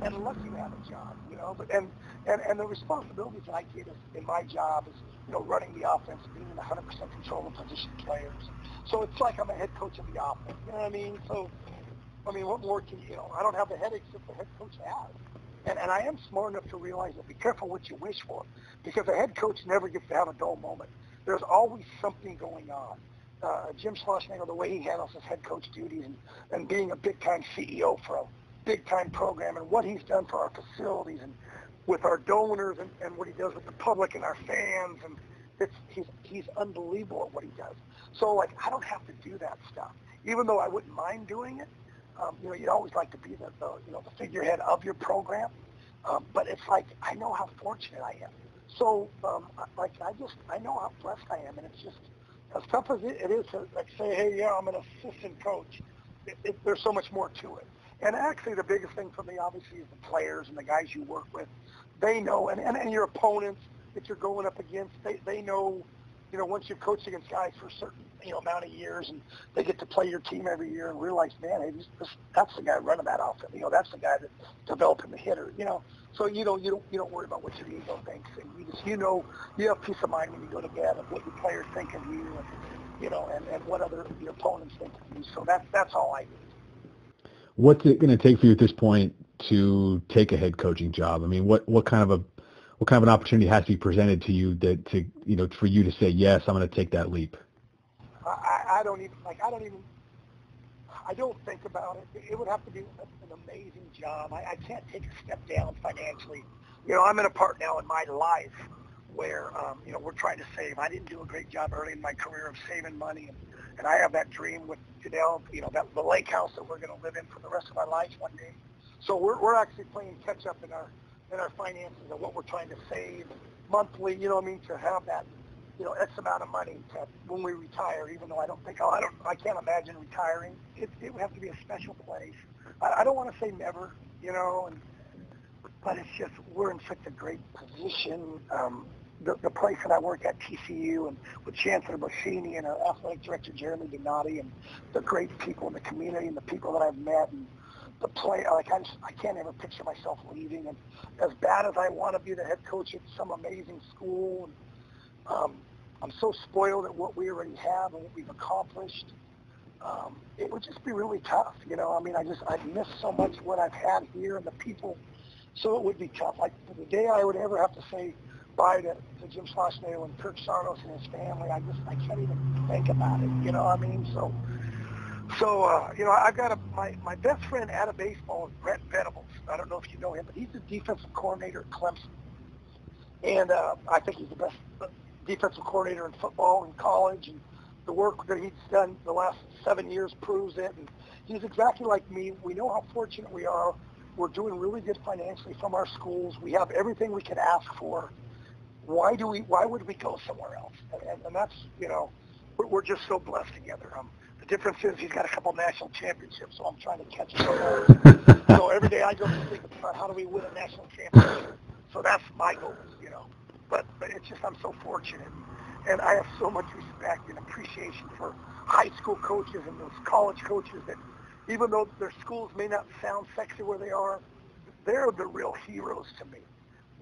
and lucky to have a job, you know. But and the responsibilities that I get in my job is, you know, running the offense, being in 100% control of position players. So it's like I'm a head coach of the offense, you know what I mean? So, I mean, what more can you know? I don't have the headaches that the head coach has. And I am smart enough to realize that be careful what you wish for, because a head coach never gets to have a dull moment. There's always something going on. Jim Schlossnagle, the way he handles his head coach duties and being a big-time CEO for a big-time program, and what he's done for our facilities and with our donors and what he does with the public and our fans, and he's unbelievable at what he does. So, like, I don't have to do that stuff, even though I wouldn't mind doing it. You know, you'd always like to be the figurehead of your program, but it's like I know how fortunate I am. So, I know how blessed I am, and it's just as tough as it is to like say, hey, yeah, I'm an assistant coach. There's so much more to it. And actually, the biggest thing for me, obviously, is the players and the guys you work with. They know, and your opponents that you're going up against, they know, you know, once you've coached against guys for a certain, you know, amount of years, and they get to play your team every year and realize, man, hey, that's the guy running that offense. You know, that's the guy that's developing the hitter. You know, so you don't worry about what your ego thinks, and you have peace of mind when you go to bed of what your players think of you, and you know, and what other your opponents think of you. So that's all I do. What's it going to take for you at this point to take a head coaching job? I mean, what kind of an opportunity has to be presented to you for you to say, yes, I'm going to take that leap? I don't think about it. It would have to be an amazing job. I can't take a step down financially. You know, I'm in a part now in my life where, you know, we're trying to save. I didn't do a great job early in my career of saving money, and I have that dream with Goodell, you know, the lake house that we're going to live in for the rest of our lives one day. So we're actually playing catch up in our finances and what we're trying to save monthly, you know what I mean, to have that, you know, X amount of money to, when we retire, even though I can't imagine retiring. It would have to be a special place. I don't want to say never, you know, but it's just, we're in such a great position. The place that I work at, TCU, and with Chancellor Boschini and our athletic director, Jeremy Donati, and the great people in the community and the people that I've met, and the play, like I can't ever picture myself leaving. And as bad as I want to be the head coach at some amazing school, and I'm so spoiled at what we already have and what we've accomplished. It would just be really tough, you know. I mean, I miss so much what I've had here and the people. So it would be tough. Like for the day I would ever have to say bye to Jim Schlossnagle and Kirk Saros and his family, I can't even think about it. You know what I mean? So you know, I've got my best friend out of baseball is Brett Venables. I don't know if you know him, but he's the defensive coordinator at Clemson. And I think he's the best defensive coordinator in football in college, and the work that he's done the last 7 years proves it. And he's exactly like me. We know how fortunate we are. We're doing really good financially from our schools. We have everything we could ask for. Why would we go somewhere else? And that's, you know, we're just so blessed together. The difference is he's got a couple national championships, so I'm trying to catch him. So every day I go to think about how do we win a national championship. So that's my goal, you know. But it's just I'm so fortunate. And I have so much respect and appreciation for high school coaches and those college coaches that even though their schools may not sound sexy where they are, they're the real heroes to me.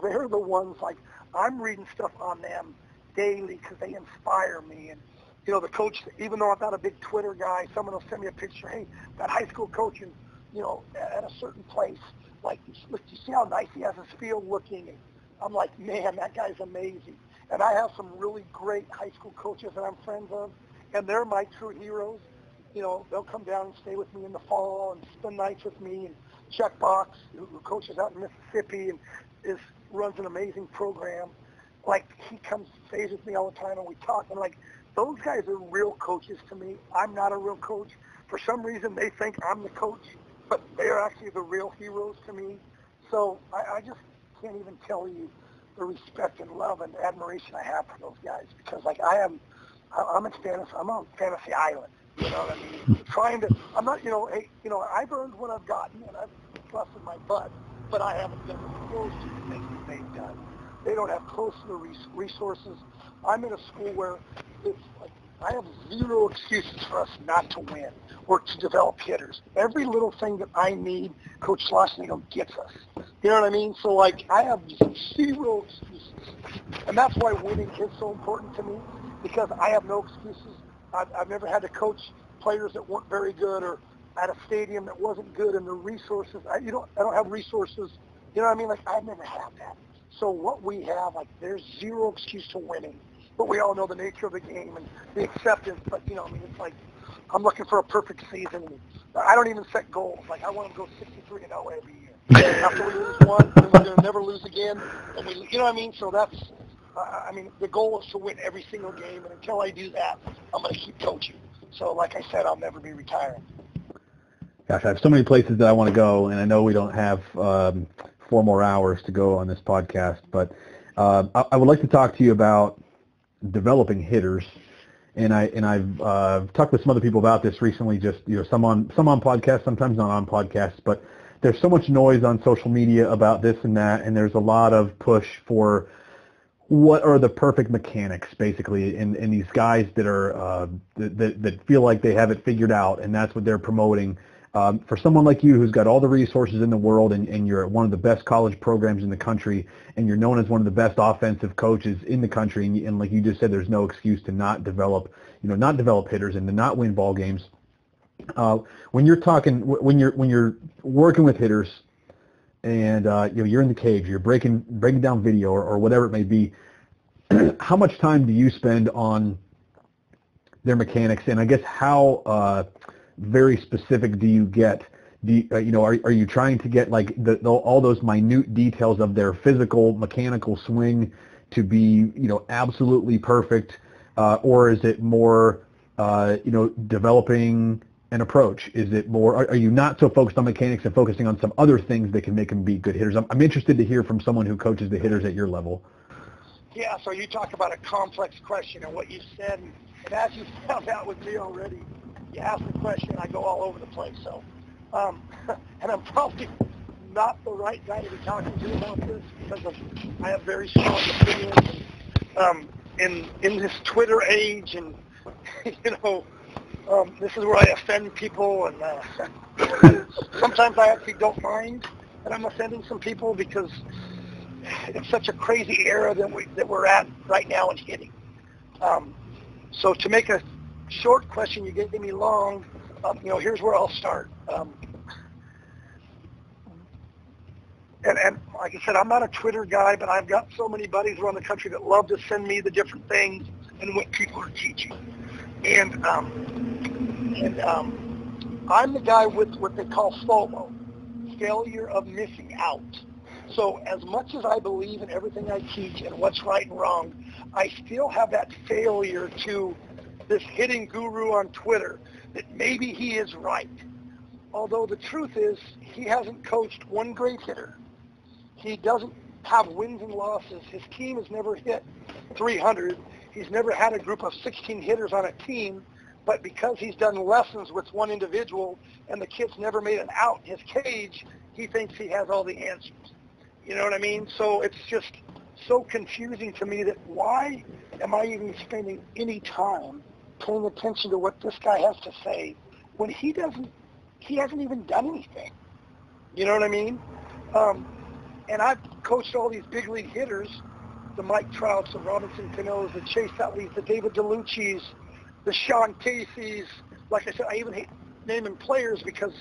They're the ones, like, I'm reading stuff on them daily because they inspire me. And, you know, the coach, even though I'm not a big Twitter guy, someone will send me a picture, hey, that high school coach in, you know, at a certain place, like, look, you see how nice he has his field looking? And I'm like, man, that guy's amazing. And I have some really great high school coaches that I'm friends of, and they're my true heroes. You know, they'll come down and stay with me in the fall and spend nights with me. And Chuck Box, who coaches out in Mississippi and runs an amazing program, like, he comes, stays with me all the time, and we talk. And, like, those guys are real coaches to me. I'm not a real coach. For some reason, they think I'm the coach, but they're actually the real heroes to me. So I just can't even tell you the respect and love and admiration I have for those guys, because, like, I'm on fantasy island. You know what I mean? I'm not, you know, hey, you know, I've earned what I've gotten, and I've busted my butt, but I haven't done close to the things that they've done. They don't have close to the resources. I'm in a school where it's like I have zero excuses for us not to win or to develop hitters. Every little thing that I need, Coach Schlossnagle gets us. You know what I mean? So, like, I have zero excuses. And that's why winning is so important to me, because I have no excuses. I've never had to coach players that weren't very good, or at a stadium that wasn't good, and the resources. I don't have resources. You know what I mean? Like, I've never had that. So what we have, like, there's zero excuse to winning. But we all know the nature of the game and the acceptance. But, you know, I mean, it's like I'm looking for a perfect season. I don't even set goals. Like, I want to go 63-0 every year. After we lose one, then we're going to never lose again. And you know what I mean? So that's, I mean, the goal is to win every single game. And until I do that, I'm going to keep coaching. So, like I said, I'll never be retiring. Gosh, I have so many places that I want to go, and I know we don't have 4 more hours to go on this podcast, but I would like to talk to you about developing hitters, and I've talked with some other people about this recently. Just, you know, some on podcasts, sometimes not on podcasts, but there's so much noise on social media about this and that, and there's a lot of push for what are the perfect mechanics, basically, and these guys that are that feel like they have it figured out, and that's what they're promoting. For someone like you who's got all the resources in the world, and you're at one of the best college programs in the country, and you're known as one of the best offensive coaches in the country, and like you just said, there's no excuse to not develop hitters and to not win ball games. When you're working with hitters, and you're in the cage, you're breaking down video or whatever it may be, how much time do you spend on their mechanics, and I guess how very specific do you get? Are you trying to get, like, all those minute details of their physical mechanical swing to be, absolutely perfect, or is it more developing an approach? Is it more, are you not so focused on mechanics and focusing on some other things that can make them be good hitters? I'm interested to hear from someone who coaches the hitters at your level. Yeah, so you talk about a complex question, and what you said, and as you found out with me already, you ask the question, I go all over the place. So, and I'm probably not the right guy to be talking to about this, because I have very strong opinions in this Twitter age, and this is where I offend people, and sometimes I actually don't mind that I'm offending some people, because it's such a crazy era that we're at right now in hitting. So to make a short question, you gave me long, here's where I'll start. And like I said, I'm not a Twitter guy, but I've got so many buddies around the country that love to send me the different things and what people are teaching. And I'm the guy with what they call FOMO, failure of missing out. So as much as I believe in everything I teach and what's right and wrong, I still have that failure to this hitting guru on Twitter that maybe he is right. Although the truth is, he hasn't coached one great hitter. He doesn't have wins and losses. His team has never hit 300. He's never had a group of 16 hitters on a team, but because he's done lessons with one individual and the kid's never made an out in his cage, he thinks he has all the answers. You know what I mean? So it's just so confusing to me that why am I even spending any time paying attention to what this guy has to say when he hasn't even done anything. You know what I mean? And I've coached all these big league hitters, the Mike Trouts, the Robinson Canos, the Chase Utleys, the David DeLucci's, the Sean Casey's. Like I said, I even hate naming players because,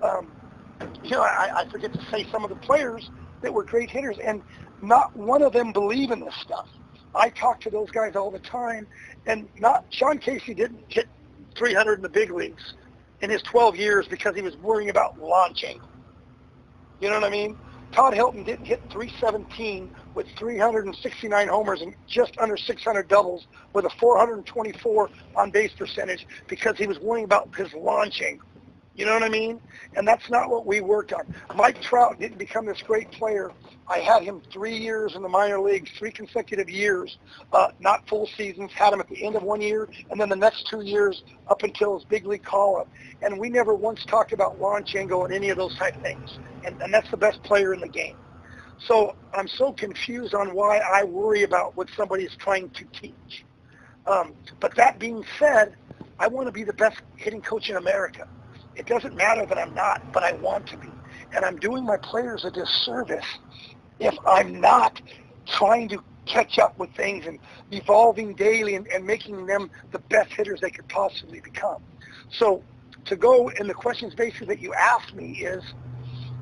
I forget to say some of the players that were great hitters, and not one of them believe in this stuff. I talk to those guys all the time, and Sean Casey didn't hit 300 in the big leagues in his 12 years because he was worrying about launch angle. You know what I mean? Todd Hilton didn't hit 317 with 369 homers and just under 600 doubles with a 424 on-base percentage because he was worrying about his launch angle. You know what I mean? And that's not what we worked on. Mike Trout didn't become this great player. I had him 3 years in the minor leagues, 3 consecutive years, not full seasons, had him at the end of 1 year, and then the next 2 years up until his big league call-up. And we never once talked about launch angle and any of those type things. And that's the best player in the game. So I'm so confused on why I worry about what somebody is trying to teach. But that being said, I want to be the best hitting coach in America. It doesn't matter that I'm not, but I want to be. And I'm doing my players a disservice if I'm not trying to catch up with things and evolving daily and making them the best hitters they could possibly become. So to go in the questions basically that you asked me is,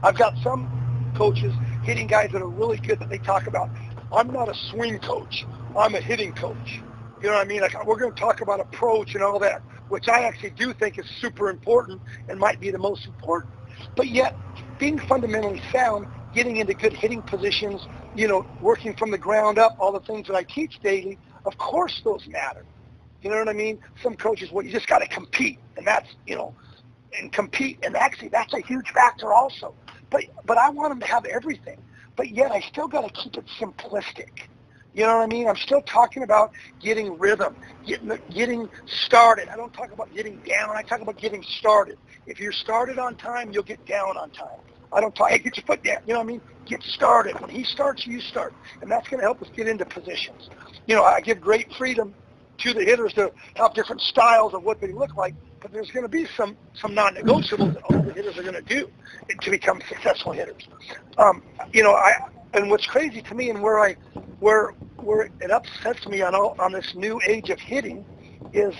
I've got some coaches hitting guys that are really good that they talk about. I'm not a swing coach. I'm a hitting coach. You know what I mean? Like, we're going to talk about approach and all that, which I actually do think is super important and might be the most important. But yet, being fundamentally sound, getting into good hitting positions, working from the ground up, all the things that I teach daily, of course those matter. You know what I mean? Some coaches, you just got to compete, and that's, and compete, and actually that's a huge factor also. But I want them to have everything. But yet I still got to keep it simplistic. You know what I mean? I'm still talking about getting rhythm, getting started. I don't talk about getting down. I talk about getting started. If you're started on time, you'll get down on time. I don't talk, hey, get your foot down. You know what I mean? Get started. When he starts, you start. And that's going to help us get into positions. I give great freedom to the hitters to have different styles of what they look like, but there's going to be some non-negotiables that all the hitters are going to do to become successful hitters. And what's crazy to me and where it upsets me on this new age of hitting is,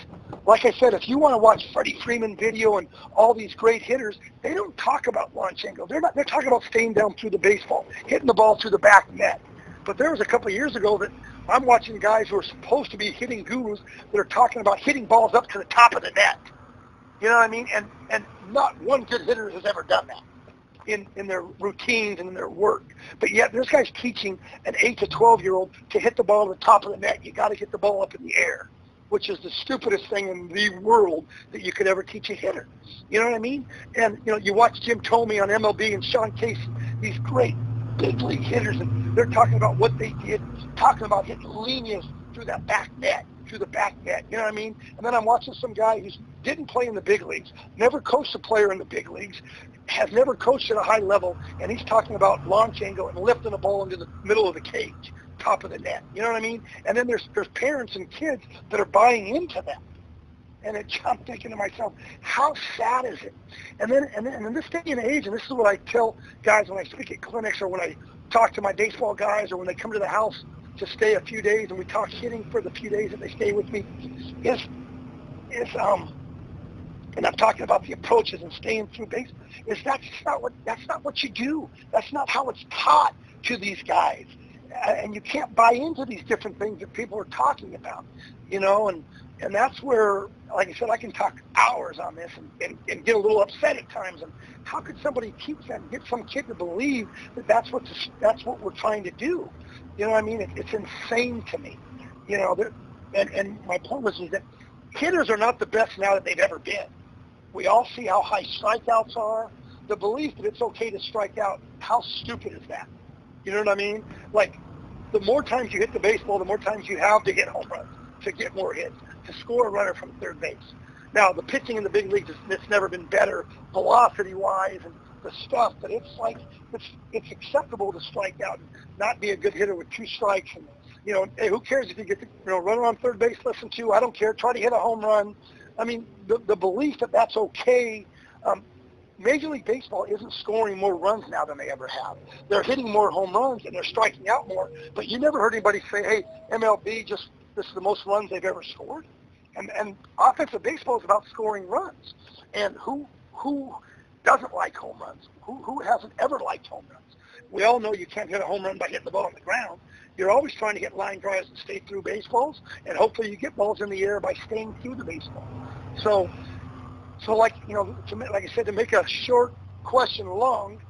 like I said, if you want to watch Freddie Freeman video and all these great hitters, they don't talk about launch angle. They're talking about staying down through the baseball, hitting the ball through the back net. But there was a couple of years ago that I'm watching guys who are supposed to be hitting gurus that are talking about hitting balls up to the top of the net. You know what I mean? And not one good hitter has ever done that in their routines and in their work. But yet there's guys teaching an 8 to 12-year-old to hit the ball to the top of the net. You got to get the ball up in the air, which is the stupidest thing in the world that you could ever teach a hitter. You know what I mean? And, you watch Jim Thome on MLB and Sean Casey, these great big league hitters, and they're talking about what they did, talking about hitting líneas through that back net, you know what I mean? And then I'm watching some guy who didn't play in the big leagues, never coached a player in the big leagues, has never coached at a high level, and he's talking about launch angle and lifting the ball into the middle of the cage, top of the net. You know what I mean? And then there's parents and kids that are buying into that. And I'm thinking to myself, how sad is it? And then in this day and age, and this is what I tell guys when I speak at clinics or when I talk to my baseball guys or when they come to the house to stay a few days and we talk hitting for the few days that they stay with me, is and I'm talking about the approaches and staying through base, that's not what you do. That's not how it's taught to these guys. And you can't buy into these different things that people are talking about, and that's where, like I said, I can talk hours on this and get a little upset at times. And how could somebody teach that and get some kid to believe that that's what we're trying to do? You know what I mean? It's insane to me. And my point was that hitters are not the best now that they've ever been. We all see how high strikeouts are. The belief that it's okay to strike out, how stupid is that? You know what I mean? Like, the more times you hit the baseball, the more times you have to hit home runs. to get more hits, to score a runner from third base. Now, the pitching in the big leagues, it's never been better velocity-wise and the stuff, but it's like it's acceptable to strike out and not be a good hitter with 2 strikes. And, hey, who cares if you get the runner on third base, less than 2? I don't care. Try to hit a home run. I mean, the belief that that's okay. Major League Baseball isn't scoring more runs now than they ever have. They're hitting more home runs and they're striking out more, but you never heard anybody say, hey, MLB, this is the most runs they've ever scored. And offensive baseball is about scoring runs. And who doesn't like home runs? Who hasn't ever liked home runs? We all know you can't hit a home run by hitting the ball on the ground. You're always trying to hit line drives and stay through baseballs, and hopefully you get balls in the air by staying through the baseball. So like, like I said, to make a short question long,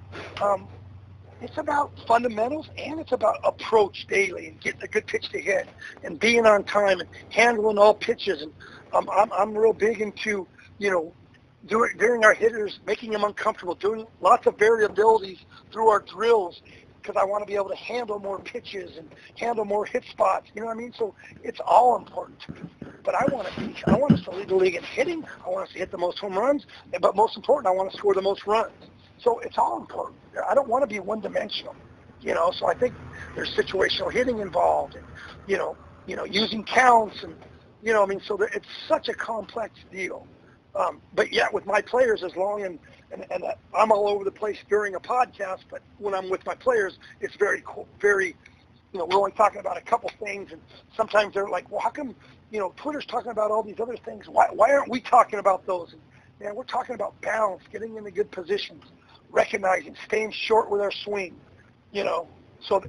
it's about fundamentals and it's about approach daily and getting a good pitch to hit and being on time and handling all pitches. And I'm real big into, during our hitters, making them uncomfortable, doing lots of variabilities through our drills because I want to be able to handle more pitches and handle more hit spots. You know what I mean? So it's all important to me. But I want us to lead the league in hitting. I want us to hit the most home runs. But most important, I want to score the most runs. So it's all important. I don't want to be one-dimensional, So I think there's situational hitting involved, and using counts, and So it's such a complex deal. But yet with my players, as long and I'm all over the place during a podcast, but when I'm with my players, it's very cool, very. We're only talking about a couple things, and sometimes they're like, well, how come Twitter's talking about all these other things? Why aren't we talking about those? And we're talking about balance, getting into good positions, recognizing, staying short with our swing, so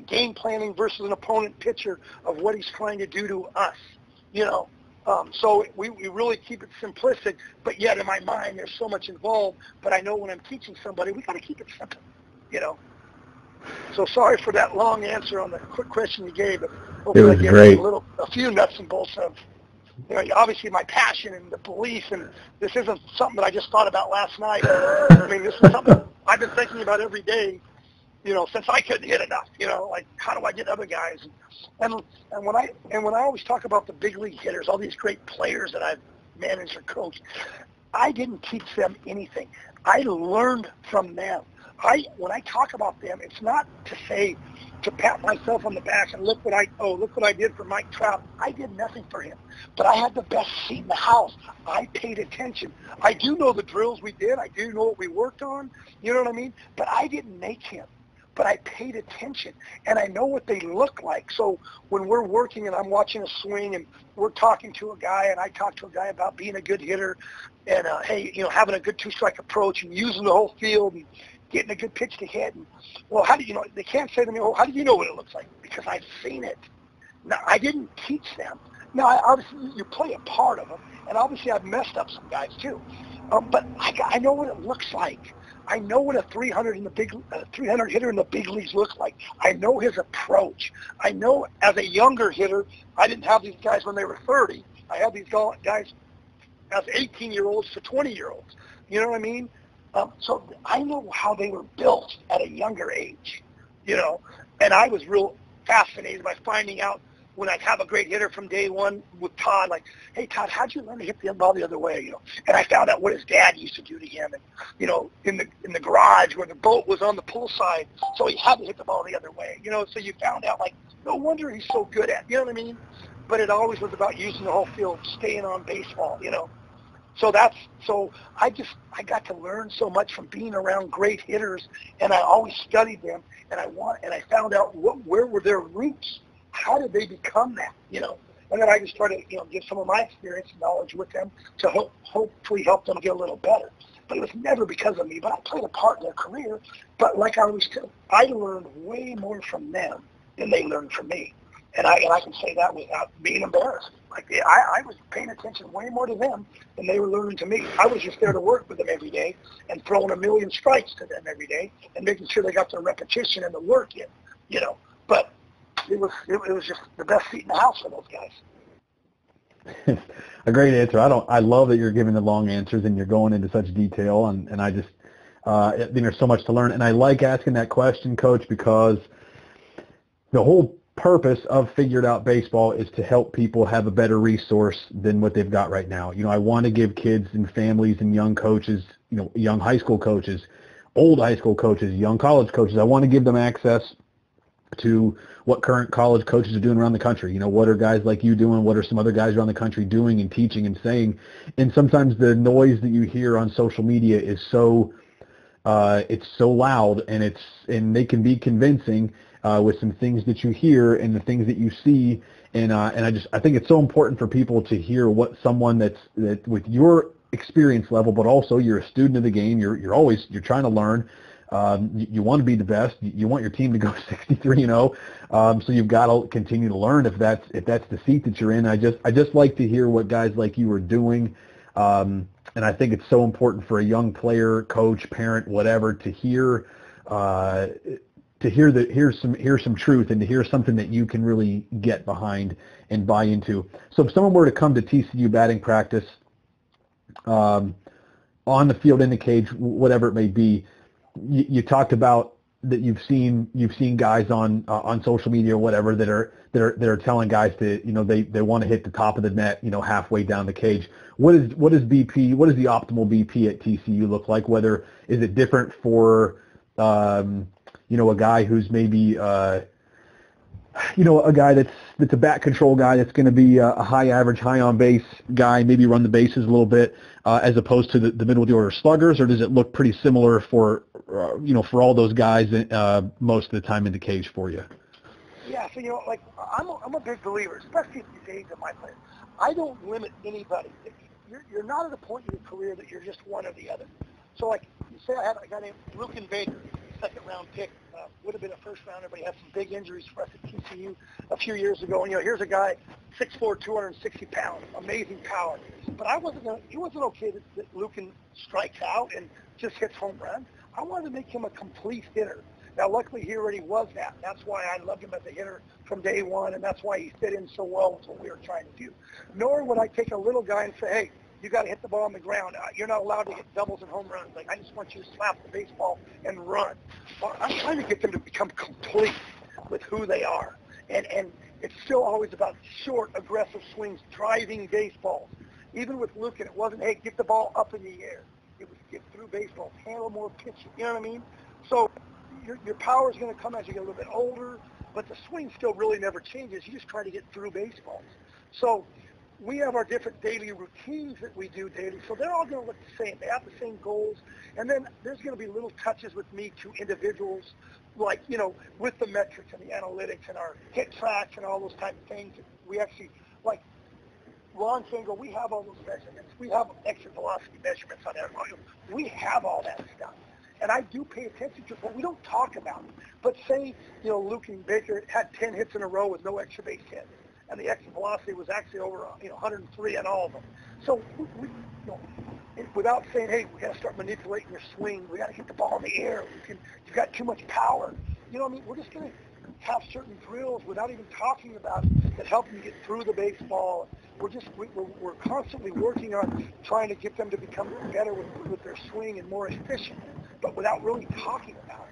game planning versus an opponent pitcher of what he's trying to do to us, So we really keep it simplistic, but yet in my mind there's so much involved. But I know when I'm teaching somebody, we got to keep it simple, So sorry for that long answer on the quick question you gave. But hopefully it was great. A few nuts and bolts of, obviously my passion and the belief, and this isn't something that I just thought about last night. I mean, this is something I've been thinking about every day, since I couldn't hit enough. Like how do I get other guys? And when I always talk about the big league hitters, all these great players that I've managed or coached, I didn't teach them anything. I learned from them. When I talk about them, it's not to pat myself on the back and look what I did for Mike Trout. I did nothing for him, but I had the best seat in the house. I paid attention. I do know the drills we did. I do know what we worked on. You know what I mean? But I didn't make him. But I paid attention, and I know what they look like. So when we're working and I'm watching a swing and we're talking to a guy, and I talk to a guy about being a good hitter and, having a good two-strike approach and using the whole field and getting a good pitch to hit. And, well, how do you know? They can't say to me, well, how do you know what it looks like? Because I've seen it. Now, I didn't teach them. Now, obviously, you play a part of them, and obviously I've messed up some guys too. But I know what it looks like. I know what a 300 hitter in the big leagues looks like. I know his approach. I know as a younger hitter, I didn't have these guys when they were 30. I had these guys as 18-year-olds to 20-year-olds. You know what I mean? So I know how they were built at a younger age, and I was real fascinated by finding out when I'd have a great hitter from day one with Todd, like, hey, Todd, how'd you learn to hit the ball the other way? And I found out what his dad used to do to him, and, in the garage where the boat was on the pool side, so he had to hit the ball the other way, so you found out, like, no wonder he's so good at it, you know what I mean? But it always was about using the whole field, staying on baseball, So I got to learn so much from being around great hitters, and I always studied them, and I found out where were their roots. How did they become that, And then I just started, give some of my experience and knowledge with them to hopefully help them get a little better. But it was never because of me, but I played a part in their career. But like I always tell, I learned way more from them than they learned from me. And I can say that without being embarrassed. Like I was paying attention way more to them than they were learning to me. I was just there to work with them every day and throwing a million strikes to them every day and making sure they got their repetition and the work in, But it was just the best seat in the house for those guys. A great answer. I love that you're giving the long answers and you're going into such detail, and I just there's so much to learn. And I like asking that question, Coach, because the whole purpose of Figured Out Baseball is to help people have a better resource than what they've got right now. I want to give kids and families and young coaches, young high school coaches, old high school coaches, young college coaches, I want to give them access to what current college coaches are doing around the country. What are guys like you doing? What are some other guys around the country doing and teaching and saying? And sometimes the noise that you hear on social media is it's so loud, and they can be convincing with some things that you hear and the things that you see. And I think it's so important for people to hear what someone that with your experience level, but also you're a student of the game. You're trying to learn. You want to be the best. You want your team to go 63-0. So you've got to continue to learn if that's the seat that you're in. I just like to hear what guys like you are doing. And I think it's so important for a young player, coach, parent, whatever, to hear some truth and to hear something that you can really get behind and buy into. So if someone were to come to TCU batting practice, on the field, in the cage, whatever it may be, you talked about that you've seen guys on social media or whatever that are telling guys to they want to hit the top of the net halfway down the cage. What is BP? What does the optimal BP at TCU look like? Whether is it different for a guy who's maybe a guy that's a bat control guy that's going to be a high average, high on base guy, maybe run the bases a little bit, as opposed to the middle of the order sluggers, or does it look pretty similar for all those guys most of the time in the cage for you? Yeah, so I'm a big believer, especially at these age of my player. I don't limit anybody. You're not at a point in your career that you're just one or the other. So like you say, I had a guy named Lucan Baker, second round pick. Would have been a first rounder, but he had some big injuries for us at TCU a few years ago. And here's a guy, 6'4", 260 pounds, amazing power. But it wasn't okay that Lucan strikes out and just hits home runs. I wanted to make him a complete hitter. Now, luckily, he already was that. That's why I loved him as a hitter from day one, and that's why he fit in so well with what we were trying to do. Nor would I take a little guy and say, hey, you got to hit the ball on the ground. You're not allowed to hit doubles and home runs. I just want you to slap the baseball and run. Well, I'm trying to get them to become complete with who they are. And it's still always about short, aggressive swings, driving baseballs. Even with Lucan, it wasn't, hey, get the ball up in the air. It was get through baseballs, handle more pitches. You know what I mean? So your power is going to come as you get a little bit older, but the swing still really never changes. You just try to get through baseballs. So we have our different daily routines that we do daily, so they're all going to look the same. They have the same goals, and then there's going to be little touches with me to individuals, like, with the metrics and the analytics and our hit tracks and all those type of things. We actually, like Ron Fingal, we have all those measurements. We have exit velocity measurements on every. We have all that stuff. And I do pay attention to it, but we don't talk about it. But say, Lucan Baker had 10 hits in a row with no extra base hits. And the exit velocity was actually over 103 on all of them. So we without saying, hey, we got to start manipulating your swing. We got to get the ball in the air. You've got too much power. We're just going to have certain drills without even talking about it that help them get through the baseball. We're constantly working on trying to get them to become better with their swing and more efficient, but without really talking about it.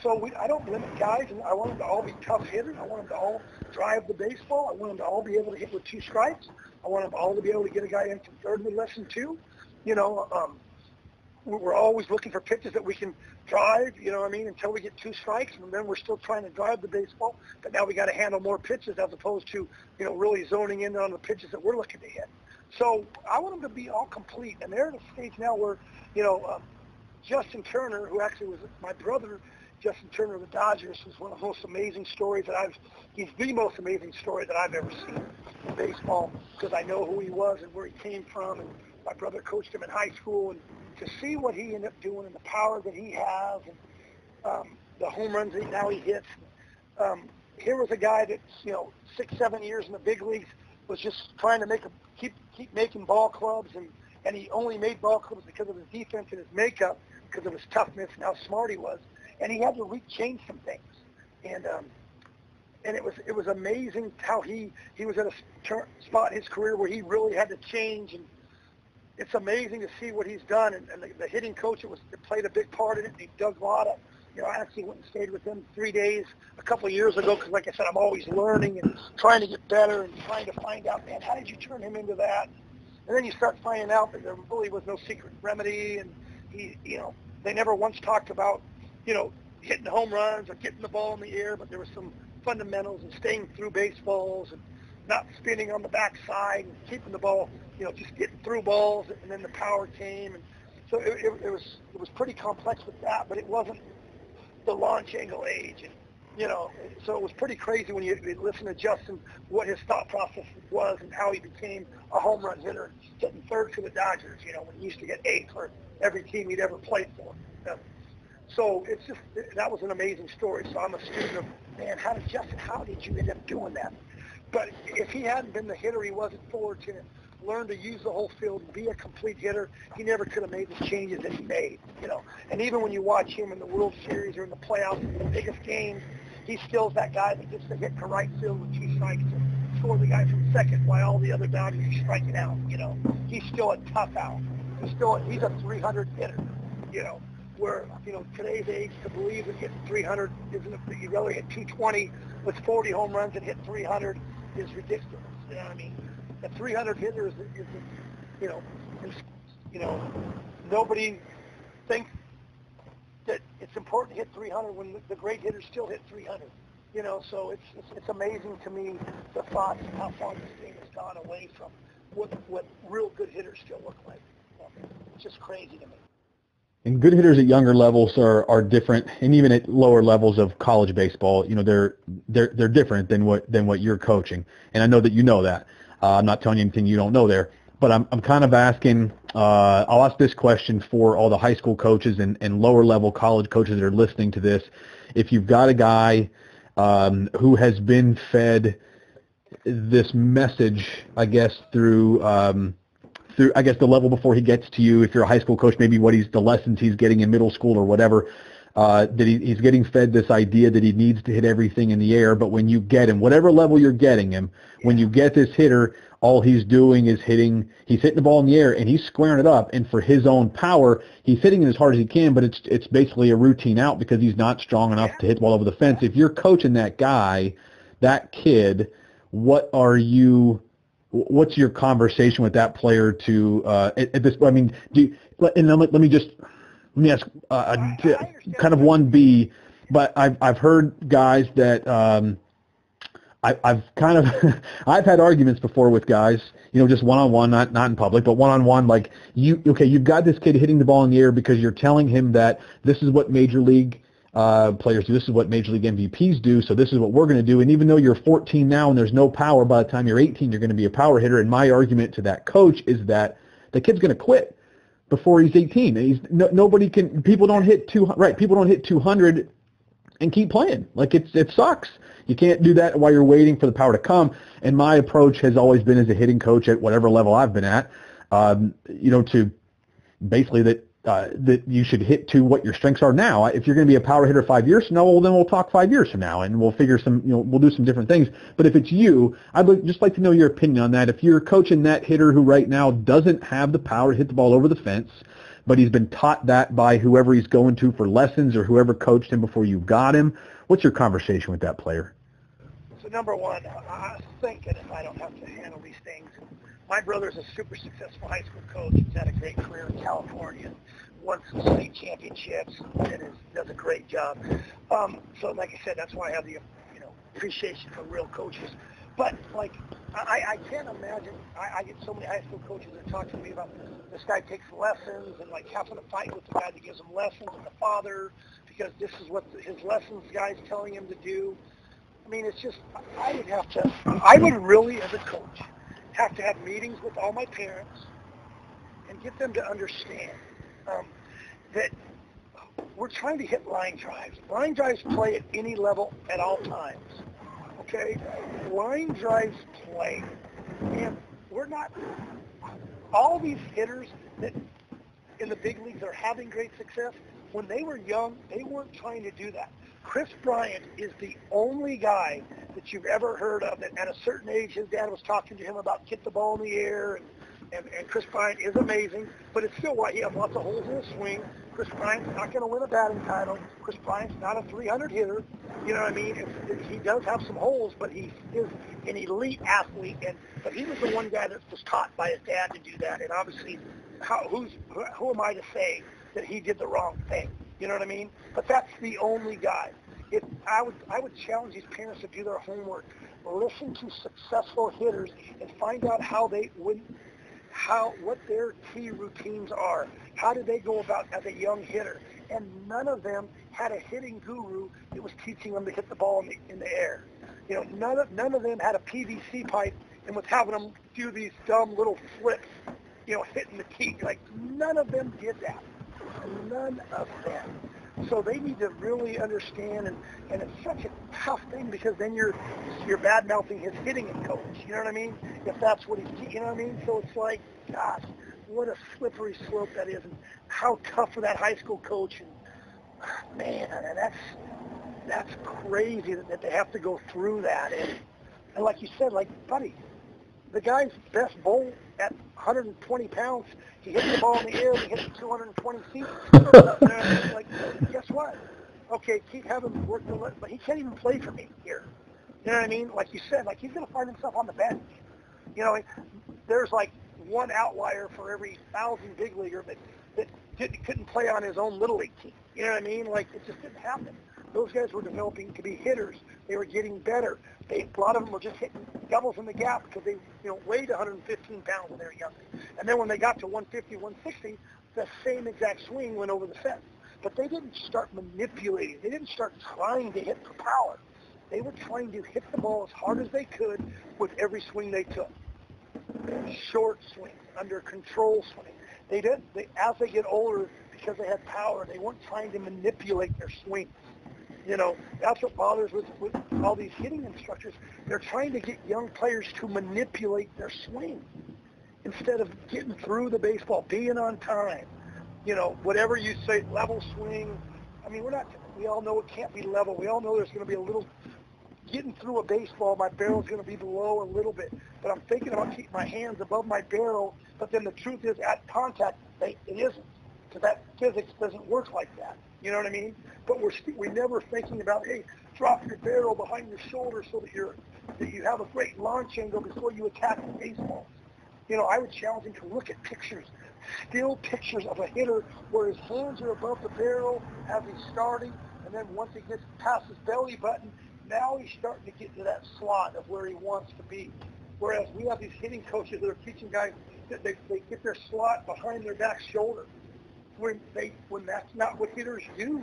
So I don't limit guys, and I want them to all be tough hitters. I want them to all drive the baseball. I want them to all be able to hit with 2 strikes. I want them all to be able to get a guy in from third with less than 2. We're always looking for pitches that we can drive, until we get 2 strikes, and then we're still trying to drive the baseball. But now we got to handle more pitches as opposed to, really zoning in on the pitches that we're looking to hit. So I want them to be all complete, and they're at a stage now where, Justin Turner, who actually was my brother, Justin Turner of the Dodgers, was one of the most amazing stories he's the most amazing story that I've ever seen in baseball, because I know who he was and where he came from, and my brother coached him in high school, and to see what he ended up doing and the power that he has, and the home runs that now he hits. Here was a guy that's, 6-7 years in the big leagues, was just trying to keep making ball clubs, and he only made ball clubs because of his defense and his makeup, because of his toughness and how smart he was. And he had to change some things. And it was amazing how he was at a spot in his career where he really had to change. And it's amazing to see what he's done. And the hitting coach that played a big part in it, Doug Lotta, I actually went and stayed with him 3 days a couple of years ago because, like I said, I'm always learning and trying to get better and trying to find out, man, how did you turn him into that? And then you start finding out that there really was no secret remedy, and they never once talked about, hitting home runs or getting the ball in the air, but there were some fundamentals and staying through baseballs and not spinning on the backside and keeping the ball, just getting through balls, and then the power came. And so it was pretty complex with that, but it wasn't the launch angle age. And, so it was pretty crazy when you listen to Justin, what his thought process was and how he became a home run hitter, hitting third for the Dodgers, when he used to get 8 for every team he'd ever played for. So it's just, that was an amazing story. So I'm a student of, man, how did you end up doing that? But if he hadn't been the hitter he wasn't for, to learn to use the whole field and be a complete hitter, he never could have made the changes that he made, And even when you watch him in the World Series or in the playoffs, in the biggest games, he still is that guy that gets to hit to right field with 2 strikes and score the guy from second while all the other Dodgers are striking out, He's still a tough out. He's a 300 hitter, where, today's age, to believe that hitting 300 isn't, you'd rather hit 220 with 40 home runs and hit 300 is ridiculous. You know what I mean? A 300 hitter is nobody thinks that it's important to hit 300 when the great hitters still hit 300. So it's amazing to me, the thoughts of how far this game has gone away from what real good hitters still look like. It's just crazy to me. And good hitters at younger levels are different, and even at lower levels of college baseball, they're different than what you're coaching. And I know that you know that. I'm not telling you anything you don't know there, but I'm kind of asking. I'll ask this question for all the high school coaches and lower level college coaches that are listening to this. If you've got a guy who has been fed this message, I guess through the level before he gets to you, if you're a high school coach, maybe the lessons he's getting in middle school or whatever, that he's getting fed this idea that he needs to hit everything in the air. But when you get him, whatever level you're getting him, when you get this hitter, all he's doing is he's hitting the ball in the air and he's squaring it up. And for his own power, he's hitting it as hard as he can, but it's basically a routine out because he's not strong enough to hit the ball over the fence. If you're coaching that guy, that kid, what's your conversation with that player to at this? I mean, let me ask kind of 1B, but I've heard guys that I've had arguments before with guys, just one-on-one, not in public, but one-on-one, like you've got this kid hitting the ball in the air because you're telling him that this is what major league players do, this is what major league MVPs do, so this is what we're going to do. And even though you're 14 now and there's no power, by the time you're 18, you're going to be a power hitter. And my argument to that coach is that the kid's going to quit before he's 18. People don't hit 200 and keep playing. Like it sucks. You can't do that while you're waiting for the power to come. And my approach has always been, as a hitting coach at whatever level I've been at, to basically that you should hit to what your strengths are now. If you're going to be a power hitter 5 years from now, well, then we'll talk 5 years from now and we'll figure we'll do some different things. But if it's you, I'd just like to know your opinion on that. If you're coaching that hitter who right now doesn't have the power to hit the ball over the fence, but he's been taught that by whoever he's going to for lessons or whoever coached him before you got him, what's your conversation with that player? So number one, I was thinking if I don't have to handle these things. My brother's a super successful high school coach. He's had a great career in California, won some state championships, and does a great job. So like I said, that's why I have the appreciation for real coaches. But like I can't imagine. I get so many high school coaches that talk to me about this guy takes lessons and like having to fight with the guy that gives him lessons and the father because this is what his lessons guy's telling him to do. I mean, it's just I would really, as a coach, have to have meetings with all my parents and get them to understand that we're trying to hit line drives. Line drives play at any level at all times. Okay? Line drives play. And we're not, all these hitters that in the big leagues are having great success, when they were young, they weren't trying to do that. Chris Bryant is the only guy that you've ever heard of that at a certain age his dad was talking to him about get the ball in the air, and Chris Bryant is amazing, but it's still why he has lots of holes in his swing Chris Bryant's not going to win a batting title. Chris Bryant's not a 300 hitter. You know what I mean? He does have some holes, but he is an elite athlete. But he was the one guy that was taught by his dad to do that. And obviously, who am I to say that he did the wrong thing? You know what I mean? But that's the only guy. I would challenge these parents to do their homework. Listen to successful hitters and find out what their key routines are. How did they go about as a young hitter? And none of them had a hitting guru that was teaching them to hit the ball in the air. You know, none of them had a PVC pipe and was having them do these dumb little flips, you know, hitting the tee. Like, none of them did that. None of them. So they need to really understand, and it's such a tough thing because then you're bad-mouthing his hitting coach, you know what I mean? If that's what he's, you know what I mean? So it's like, gosh, what a slippery slope that is, and how tough for that high school coach. And man, and that's crazy that they have to go through that. And like you said, like, buddy, the guy's best bowl at 120 pounds, he hits the ball in the air, he hits it 220 feet. Like, guess what? Okay, keep having him work, but he can't even play for me here. You know what I mean? Like you said, like, he's going to find himself on the bench. You know, there's like one outlier for every 1,000 big leaguer that couldn't play on his own little league team. You know what I mean? Like, it just didn't happen. Those guys were developing to be hitters. They were getting better. A lot of them were just hitting doubles in the gap because they, weighed 115 pounds when they were young. And then when they got to 150, 160, the same exact swing went over the fence. But they didn't start manipulating. They didn't start trying to hit for power. They were trying to hit the ball as hard as they could with every swing they took. Short swing, under control swing. As they get older, because they had power, they weren't trying to manipulate their swing. You know, that's what bothers with all these hitting instructors. They're trying to get young players to manipulate their swing instead of getting through the baseball, being on time. You know, whatever you say, level swing. I mean, we all know it can't be level. We all know there's going to be a little, getting through a baseball, my barrel's going to be below a little bit. But I'm thinking about keeping my hands above my barrel. But then the truth is, at contact, it isn't. Because that physics doesn't work like that. You know what I mean? But we're never thinking about, hey, drop your barrel behind your shoulder so that you have a great launch angle before you attack the baseball. You know, I would challenge him to look at pictures, still pictures of a hitter where his hands are above the barrel as he's starting, and then once he gets past his belly button, now he's starting to get to that slot of where he wants to be. Whereas we have these hitting coaches that are teaching guys that they get their slot behind their back shoulder. When that's not what hitters do.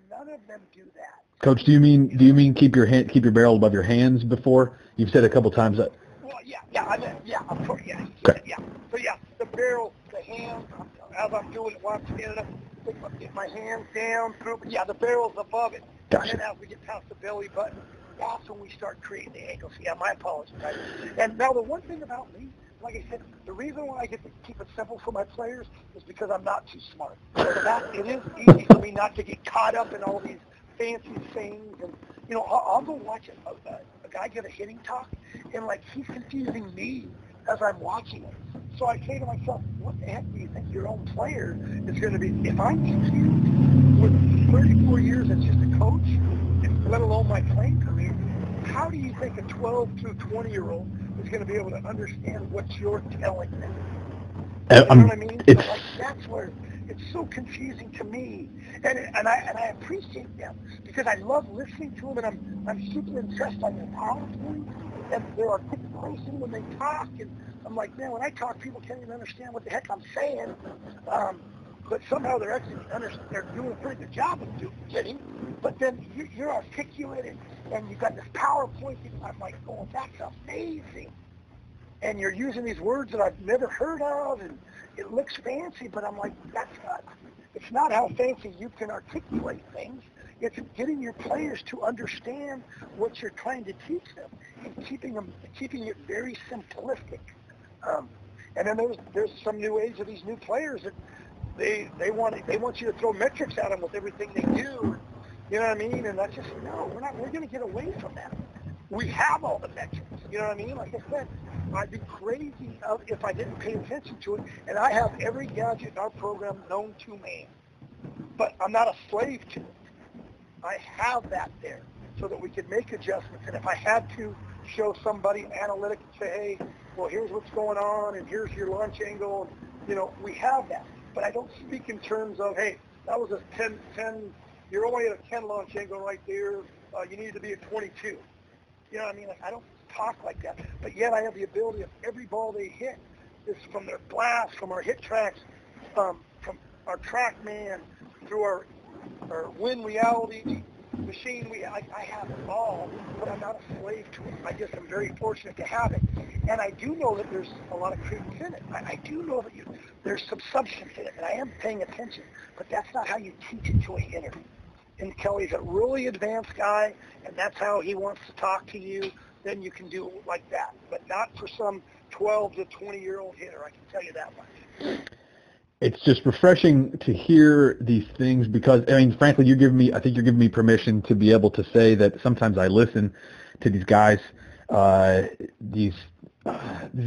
None of them do that. Coach, do you mean keep your barrel above your hands before? You've said a couple times that. Well, yeah, of course, yeah. Okay. Yeah. So yeah, the barrel, the hand, as I'm doing it while I'm standing up, get my hands down through. But yeah, the barrel's above it. Gotcha. And then as we get past the belly button, that's when we start creating the angles. Yeah, my apologies. And now the one thing about me, like I said, the reason why I get to keep it simple for my players is because I'm not too smart. It is easy for me not to get caught up in all these fancy things. And, I'll go watch a guy give a hitting talk, and, like, he's confusing me as I'm watching it. So I say to myself, what the heck do you think your own player is going to be? If I'm confused with 34 years as just a coach, and let alone my playing career, how do you think a 12 to 20-year-old is going to be able to understand what you're telling them? You know what I mean? Like, that's where it's so confusing to me, and I appreciate them because I love listening to them, and I'm super impressed by their PowerPoint and their articulation when they talk, and I'm like, man, when I talk, people can't even understand what the heck I'm saying, but somehow they're doing a pretty good job of getting. But then you're articulate, and you've got this PowerPoint, and I'm like, oh, that's amazing. And you're using these words that I've never heard of, and it looks fancy, but I'm like, it's not how fancy you can articulate things. It's getting your players to understand what you're trying to teach them and keeping it very simplistic. And then there's some new age of these new players that they want you to throw metrics at them with everything they do. You know what I mean? And that's just, no, we're going to get away from that. we have all the metrics. You know what I mean? Like I said, I'd be crazy if I didn't pay attention to it. And I have every gadget in our program known to man. But I'm not a slave to it. I have that there so that we can make adjustments. And if I had to show somebody an analytic and say, hey, well, here's what's going on, and here's your launch angle, we have that. But I don't speak in terms of, hey, that was a 10, you're only at a 10 launch angle right there. You need to be at 22. You know what I mean? Like, I don't talk like that. But yet I have the ability of every ball they hit is from their blast, from our hit tracks, from our TrackMan, through our Win Reality machine. I have it all, but I'm not a slave to it. I just am very fortunate to have it. And I do know that there's a lot of credence in it. I do know that there's some substance in it, and I am paying attention. But that's not how you teach it to a hitter. And Kelly's a really advanced guy, and that's how he wants to talk to you. Then you can do it like that, but not for some 12 to 20-year-old hitter. I can tell you that much. It's just refreshing to hear these things because, I mean, frankly, I think you're giving me permission to be able to say that sometimes I listen to these guys, these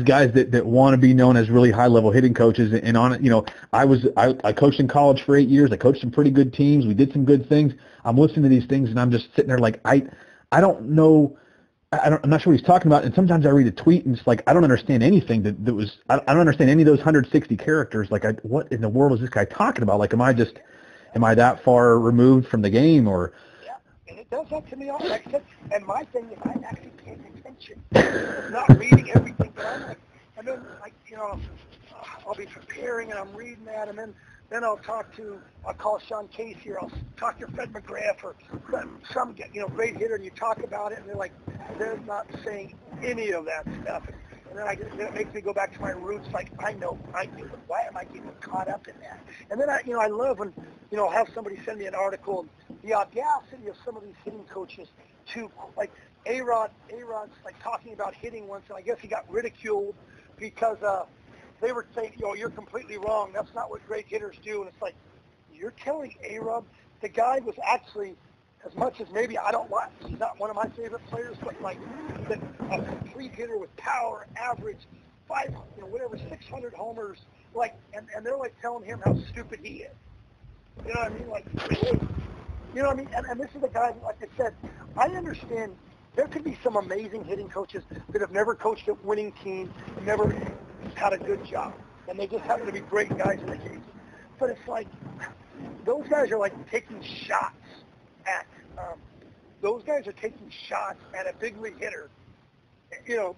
guys that want to be known as really high-level hitting coaches. And on it, I coached in college for 8 years. I coached some pretty good teams. We did some good things. I'm listening to these things, and I'm just sitting there like, I don't know. I'm not sure what he's talking about, and sometimes I read a tweet and it's like I don't understand anything that was. I don't understand any of those 160 characters. Like, what in the world is this guy talking about? Like, am I that far removed from the game, or? Yeah, and it does that to me all. Like I said, and my thing is I'm actually paying attention. It's not reading everything, but I'm like, and then I'll be preparing and I'm reading that, and then I'll call Sean Casey, or I'll talk to Fred McGrath, or some great hitter, and you talk about it, and they're not saying any of that stuff. And then it makes me go back to my roots. Like, I know, but why am I getting caught up in that? And then I love when I'll have somebody send me an article, and the audacity of some of these hitting coaches to, like, A-Rod's like talking about hitting once, and I guess he got ridiculed because they were saying, you're completely wrong. That's not what great hitters do. And it's like, you're telling A-Rod, the guy was actually, as much as maybe I don't like, he's not one of my favorite players, but like a complete hitter with power, average, 600 homers, like, and they're like telling him how stupid he is. You know what I mean? Like, you know what I mean? And this is a guy, like I said, I understand there could be some amazing hitting coaches that have never coached a winning team, never had a good job, and they just happen to be great guys in the game. But it's like, those guys are like taking shots at, a big league hitter,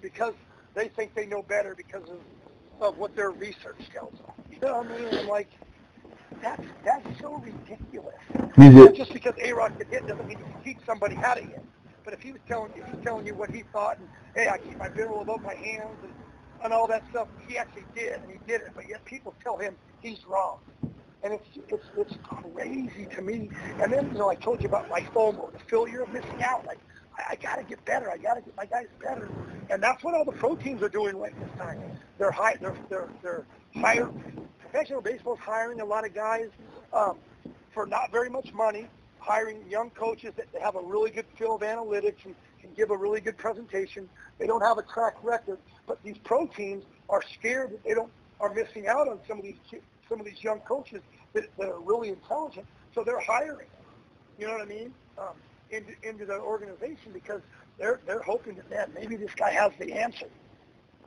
because they think they know better because of what their research tells them. You know what I mean? And I'm like, that's so ridiculous. Just because A-Rod could hit doesn't mean he can teach somebody how to hit. But if he's telling you what he thought, and hey, I keep my barrel above my hands, and all that stuff, he actually did, and he did it. But yet people tell him he's wrong, and it's crazy to me. And then I told you about my FOMO, the failure of missing out. Like, I got to get better. I got to get my guys better, and that's what all the pro teams are doing right this time. They're hiring. Professional baseball's hiring a lot of guys for not very much money, hiring young coaches that have a really good feel of analytics and can give a really good presentation. They don't have a track record, but these pro teams are scared that they are missing out on some of these young coaches that are really intelligent. So they're hiring, you know what I mean, into the organization because they're hoping that, man, maybe this guy has the answer,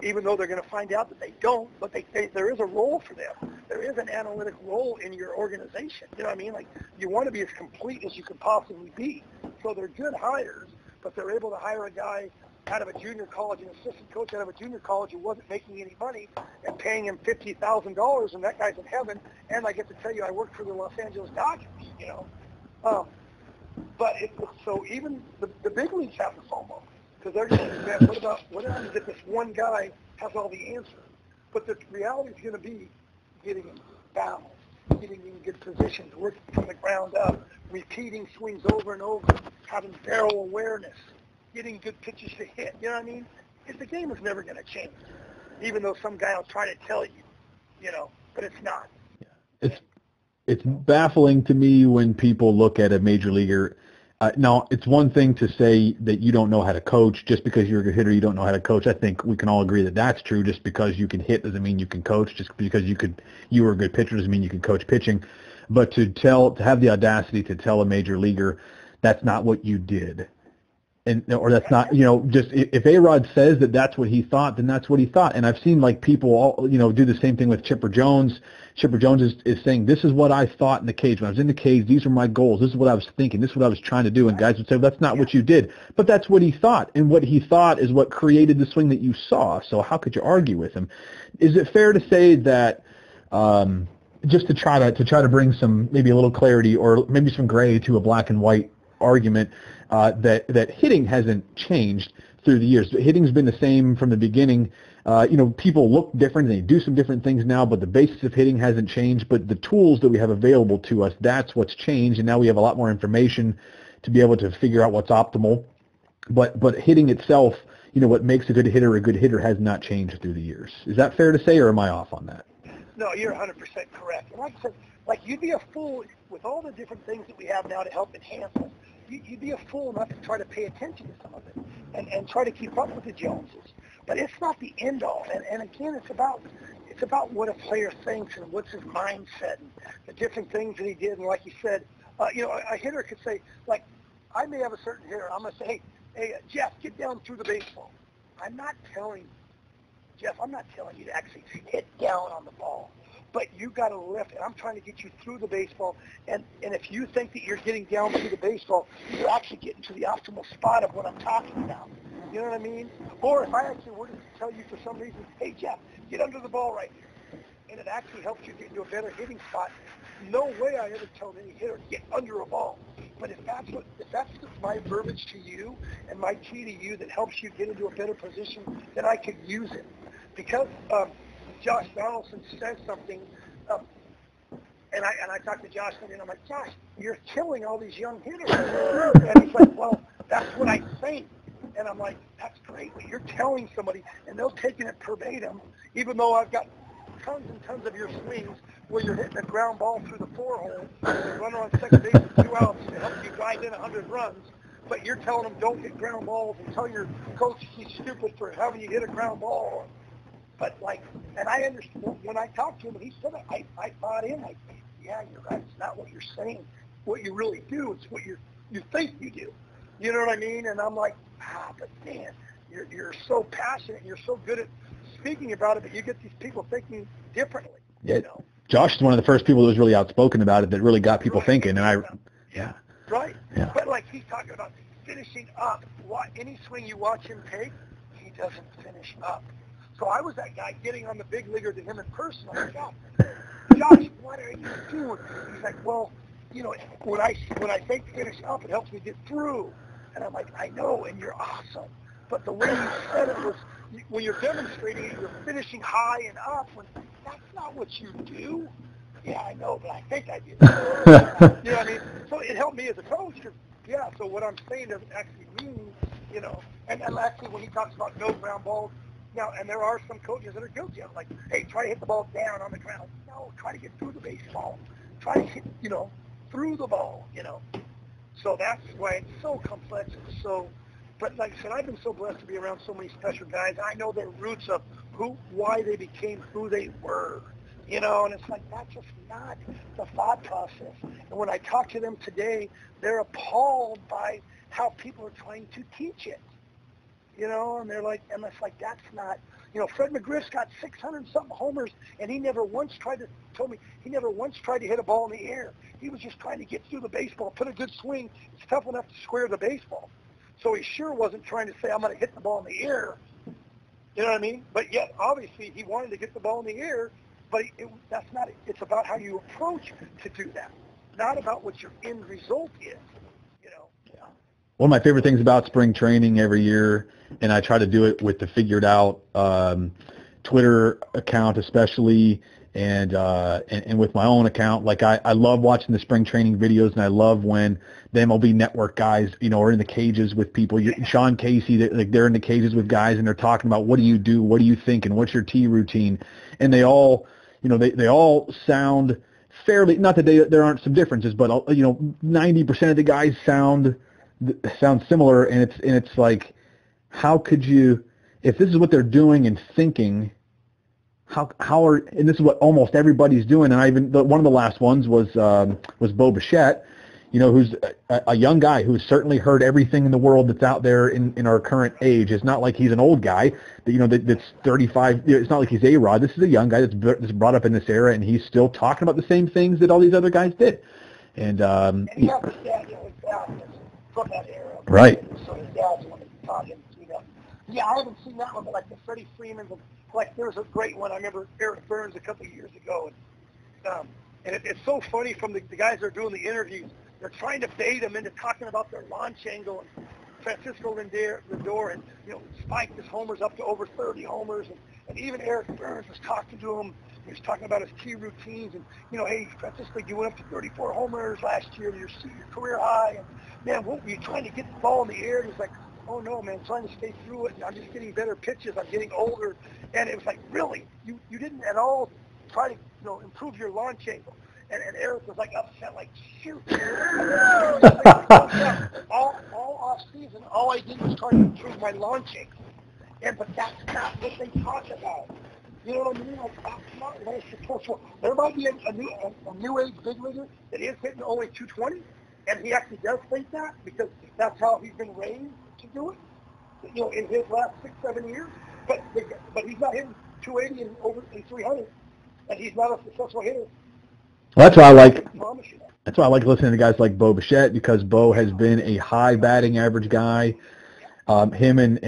even though they're going to find out that they don't. But there is a role for them. There is an analytic role in your organization. You know what I mean? Like, you want to be as complete as you can possibly be. So they're good hires, but they're able to hire a guy out of a junior college, an assistant coach out of a junior college who wasn't making any money, and paying him $50,000, and that guy's in heaven. And I get to tell you, I work for the Los Angeles Dodgers. But so even the big leagues have the FOMO, because they're going to say, what happens if this one guy has all the answers? But the reality is going to be getting in balance, getting in good positions, working from the ground up, repeating swings over and over, having barrel awareness, getting good pitches to hit. You know what I mean? The game is never going to change, even though some guy will try to tell you, but it's not. It's baffling to me when people look at a major leaguer. Now, it's one thing to say that you don't know how to coach. Just because you're a good hitter, you don't know how to coach. I think we can all agree that that's true. Just because you can hit doesn't mean you can coach. Just because you were a good pitcher doesn't mean you can coach pitching. But to have the audacity to tell a major leaguer that's not what you did, or that's not, just if A-Rod says that that's what he thought, then that's what he thought. And I've seen like people all, do the same thing with Chipper Jones. Chipper Jones is saying, this is what I thought in the cage. When I was in the cage, these are my goals. This is what I was thinking. This is what I was trying to do. And guys would say, well, that's not what you did. But that's what he thought. And what he thought is what created the swing that you saw. So how could you argue with him? Is it fair to say that just to try to bring some, maybe a little clarity or maybe some gray to a black and white argument, that hitting hasn't changed through the years? Hitting's been the same from the beginning. People look different, they do some different things now, but the basis of hitting hasn't changed. But the tools that we have available to us, that's what's changed, and now we have a lot more information to be able to figure out what's optimal. But hitting itself, what makes a good hitter has not changed through the years. Is that fair to say, or am I off on that? No, you're 100% correct. And like I said, you'd be a fool with all the different things that we have now to help enhance it. You'd be a fool not to try to pay attention to some of it and try to keep up with the Joneses. But it's not the end all. And again, it's about what a player thinks and what's his mindset and the different things that he did. And like you said, a hitter could say, like, I may have a certain hitter. I'm going to say, hey, Jeff, get down through the baseball. I'm not telling you to actually hit down on the ball. But you got to lift, and I'm trying to get you through the baseball. And if you think that you're getting down through the baseball, you're actually getting to the optimal spot of what I'm talking about. You know what I mean? Or if I actually were to tell you for some reason, hey, Jeff, get under the ball right here, and it actually helps you get into a better hitting spot, no way I ever tell any hitter to get under a ball. But if that's my verbiage to you and my key to you that helps you get into a better position, then I could use it. Because Josh Donaldson says something, and I talked to Josh, and I'm like, Josh, you're killing all these young hitters. And he's like, well, that's what I think. And I'm like, that's great, but you're telling somebody, and they're taking it verbatim, even though I've got tons and tons of your swings where you're hitting a ground ball through the 4-hole, and runner on second base with 2 outs to help you grind in 100 runs, but you're telling them don't hit ground balls and tell your coach he's stupid for having you hit a ground ball. But and I understand, when I talked to him and he said it, I bought in. Yeah, you're right. It's not what you're saying, what you really do. It's what you think you do. You know what I mean? And I'm like, but man, you're so passionate and you're so good at speaking about it, but you get these people thinking differently. Yeah. Josh is one of the first people that was really outspoken about it, that really got people thinking. And yeah. Right. Yeah. But he's talking about finishing up. Any swing you watch him take, he doesn't finish up. So I was that guy getting on the big leaguer to him in person. I'm like, Josh, what are you doing? He's like, well, when I think finish up, it helps me get through. And I'm like, I know, and you're awesome. But the way you said it was, when you're demonstrating it, you're finishing high and up. When that's not what you do. Yeah, I know, but I think I do. You know what I mean? So it helped me as a coach. So what I'm saying doesn't actually mean, and actually when he talks about no ground balls, now, and there are some coaches that are guilty of like, hey, try to hit the ball down on the ground. No, try to get through the baseball. Try to hit, through the ball, So that's why it's so complex and so, but like I said, I've been so blessed to be around so many special guys. I know their roots of why they became who they were, and it's like, that's just not the thought process. And when I talk to them today, they're appalled by how people are trying to teach it. And they're like, and it's like, that's not, Fred McGriff's got 600-something homers, and he never once tried to hit a ball in the air. He was just trying to get through the baseball, put a good swing. It's tough enough to square the baseball. So he sure wasn't trying to say, I'm going to hit the ball in the air. You know what I mean? But yet, obviously, he wanted to get the ball in the air, but that's not it. It's about how you approach to do that, not about what your end result is. Yeah. One of my favorite things about spring training every year, and I try to do it with the Figured Out Twitter account especially, and with my own account. Like I love watching the spring training videos, and I love when the MLB Network guys, are in the cages with people. Sean Casey, they're in the cages with guys, and they're talking about what do you do, what do you think, and what's your tee routine, and they all, they all sound fairly. Not that there aren't some differences, but 90% of the guys sound sounds similar, and it's like, how could you, if this is what they're doing and thinking, and this is what almost everybody's doing, and one of the last ones was Bo Bichette, who's a young guy who's certainly heard everything in the world that's out there in our current age. It's not like he's an old guy that's 35. It's not like he's A-Rod. This is a young guy that's brought up in this era, and he's still talking about the same things that all these other guys did. And his dad, his dad is from that era. Right. So his dad's the one that taught him to do that. Yeah, I haven't seen that one, but like the Freddie Freeman, like there was a great one. I remember Eric Burns a couple of years ago, and it's so funny from the guys that are doing the interviews. They're trying to bait him into talking about their launch angle, and Francisco Lindor, and spiked his homers up to over 30 homers, and even Eric Burns was talking to him. He was talking about his key routines, and hey, Francisco, you went up to 34 homers last year, your career high, and man, what were you trying to get the ball in the air? And he's like, oh no, man, I'm trying to stay through it, and I'm just getting better pitches. I'm getting older, and it was like, really, you didn't at all try to improve your launch angle. And Eric was like upset, like, shoot. all off season, all I did was try to improve my launch angle. But that's not what they talk about. You know what I mean? Like, that's not what it's supposed to. There might be a new age big leaguer that is hitting only 220, and he actually does think that because that's how he's been raised to do it. In his last 6-7 years. But he's not hitting 280 and over 300, and he's not a successful hitter. Well, that's why I like listening to guys like Bo Bichette, because Bo has been a high batting average guy. Him and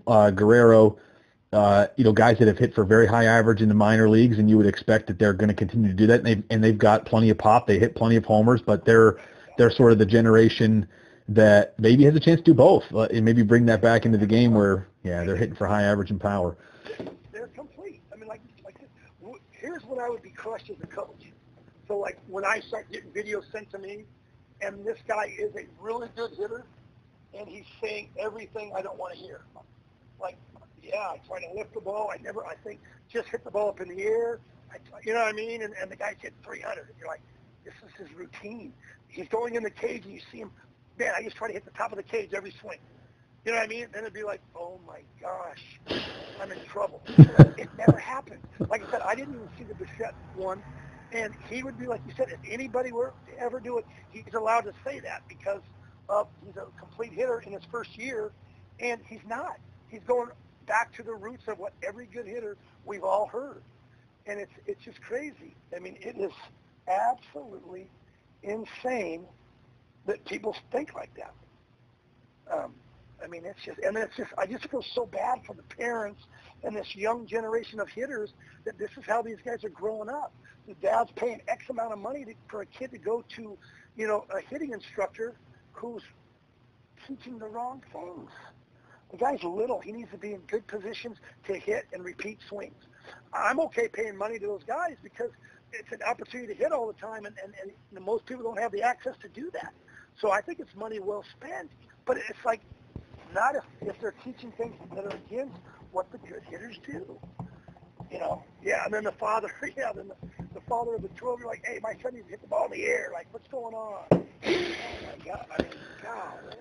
Guerrero, guys that have hit for very high average in the minor leagues, and you would expect that they're going to continue to do that. And they've got plenty of pop. They hit plenty of homers, but they're sort of the generation that maybe has a chance to do both, and maybe bring that back into the game where they're hitting for high average and power. They're complete. I mean, like here's what I would be crushed as a coach. So, like, when I start getting videos sent to me, and this guy is a really good hitter, and he's saying everything I don't want to hear. Like, I try to lift the ball. I think just hit the ball up in the air. You know what I mean? And the guy's hit 300. And you're like, this is his routine. He's going in the cage, and you see him, man, I just try to hit the top of the cage every swing. You know what I mean? Then it'd be like, oh, my gosh, I'm in trouble. It never happened. Like I said, I didn't even see the Bichette one. And he would be, like you said, if anybody were to ever do it, he's allowed to say that because he's a complete hitter in his first year, and he's not. He's going back to the roots of what every good hitter we've all heard. And it's just crazy. I mean, it is absolutely insane that people think like that. I just feel so bad for the parents and this young generation of hitters that this is how these guys are growing up. The dad's paying X amount of money for a kid to go to, a hitting instructor who's teaching the wrong things. The guy's little. He needs to be in good positions to hit and repeat swings. I'm okay paying money to those guys because it's an opportunity to hit all the time, and most people don't have the access to do that. So I think it's money well spent. But it's like, not if they're teaching things that are against what the good hitters do. And then the father, the father of the 12, you're like, hey, my son needs to hit the ball in the air. Like, what's going on? Oh, my God. I mean, golly.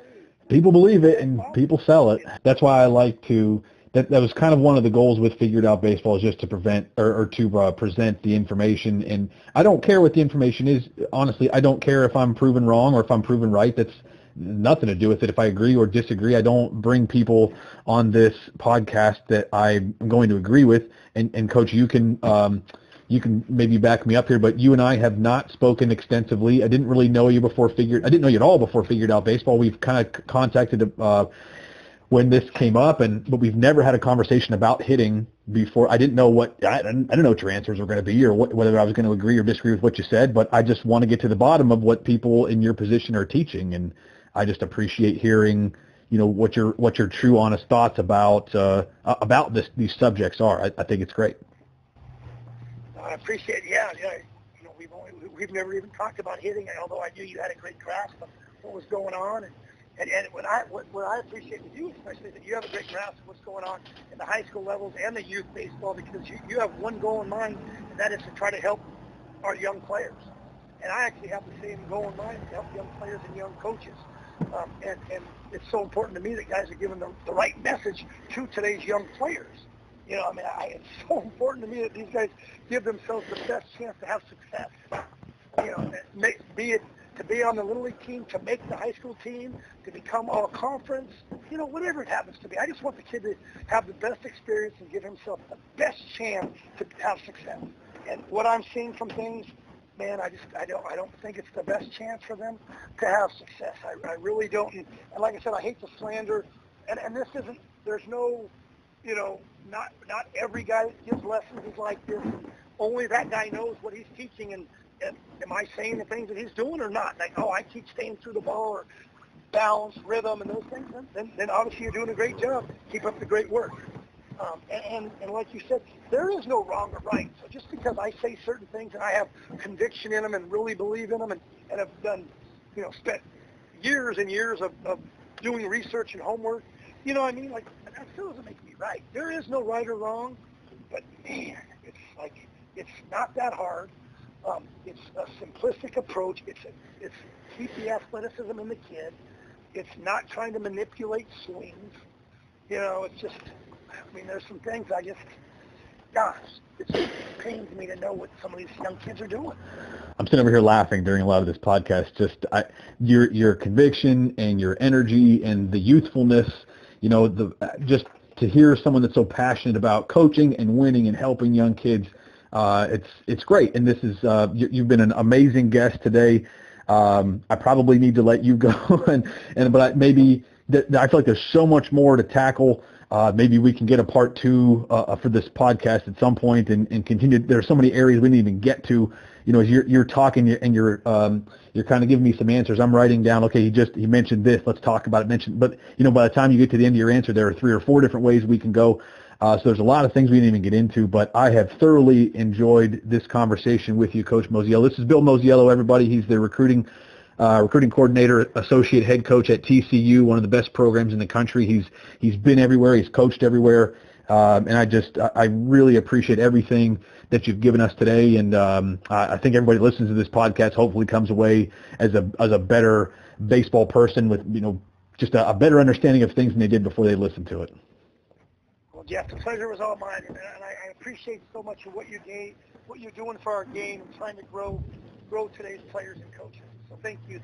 People believe it, and people sell it. That's why I like to, that was kind of one of the goals with Figured Out Baseball, is just to present the information. And I don't care what the information is. Honestly, I don't care if I'm proven wrong or if I'm proven right. That's nothing to do with it. If I agree or disagree, I don't bring people on this podcast that I'm going to agree with. And Coach, you can maybe back me up here, but you and I have not spoken extensively. I didn't really know you I didn't know you at all before Figured Out Baseball. We've kind of contacted when this came up, but we've never had a conversation about hitting before. I didn't know I didn't know what your answers were going to be, or whether I was going to agree or disagree with what you said. But I just want to get to the bottom of what people in your position are teaching, and I just appreciate hearing, what your true, honest thoughts about these subjects are. I think it's great. I appreciate it. Yeah. We've never even talked about hitting, although I knew you had a great grasp of what was going on. And what I appreciate with you, especially, is that you have a great grasp of what's going on in the high school levels and the youth baseball, because you have one goal in mind, and that is to try to help our young players. And I actually have the same goal in mind, to help young players and young coaches. And it's so important to me that guys are giving the right message to today's young players. You know, I mean, it's so important to me that these guys give themselves the best chance to have success. You know, be it to be on the Little League team, to make the high school team, to become all-conference, you know, whatever it happens to be. I just want the kid to have the best experience and give himself the best chance to have success. And what I'm seeing from things, man, I don't think it's the best chance for them to have success. I really don't. And like I said, I hate to slander. And this isn't. There's no, you know, not every guy that gives lessons is like this. Only that guy knows what he's teaching. And am I saying the things that he's doing or not? Like, I teach staying through the ball or balance, rhythm, and those things. Then obviously you're doing a great job. Keep up the great work. And like you said, there is no wrong or right. So just because I say certain things and I have conviction in them and really believe in them and have done, you know, spent years and years of doing research and homework, you know what I mean? Like, that still doesn't make me right. There is no right or wrong, but man, it's like, it's not that hard. It's a simplistic approach. It's keep the athleticism in the kid. It's not trying to manipulate swings. You know, it's just, I mean, there's some things I just, gosh, it just pains me to know what some of these young kids are doing. I'm sitting over here laughing during a lot of this podcast. Just your conviction and your energy and the youthfulness, you know, just to hear someone that's so passionate about coaching and winning and helping young kids, it's great. And this is you've been an amazing guest today. I probably need to let you go, but maybe I feel like there's so much more to tackle. Maybe we can get a part 2 for this podcast at some point and continue. There's so many areas we didn't even get to. You know, as you're talking and you're kind of giving me some answers. I'm writing down. Okay, he mentioned this. Let's talk about it. But you know, by the time you get to the end of your answer, there are 3 or 4 different ways we can go. So there's a lot of things we didn't even get into. But I have thoroughly enjoyed this conversation with you, Coach Mosiello. This is Bill Mosiello, everybody. He's the recruiting coordinator, associate head coach at TCU, one of the best programs in the country. He's been everywhere. He's coached everywhere. And I really appreciate everything that you've given us today. And I think everybody listens to this podcast hopefully comes away as a better baseball person with, you know, just a better understanding of things than they did before they listened to it. Well, Jeff, the pleasure was all mine. And I appreciate so much of what you're doing for our game and trying to grow today's players and coaches. So thank you.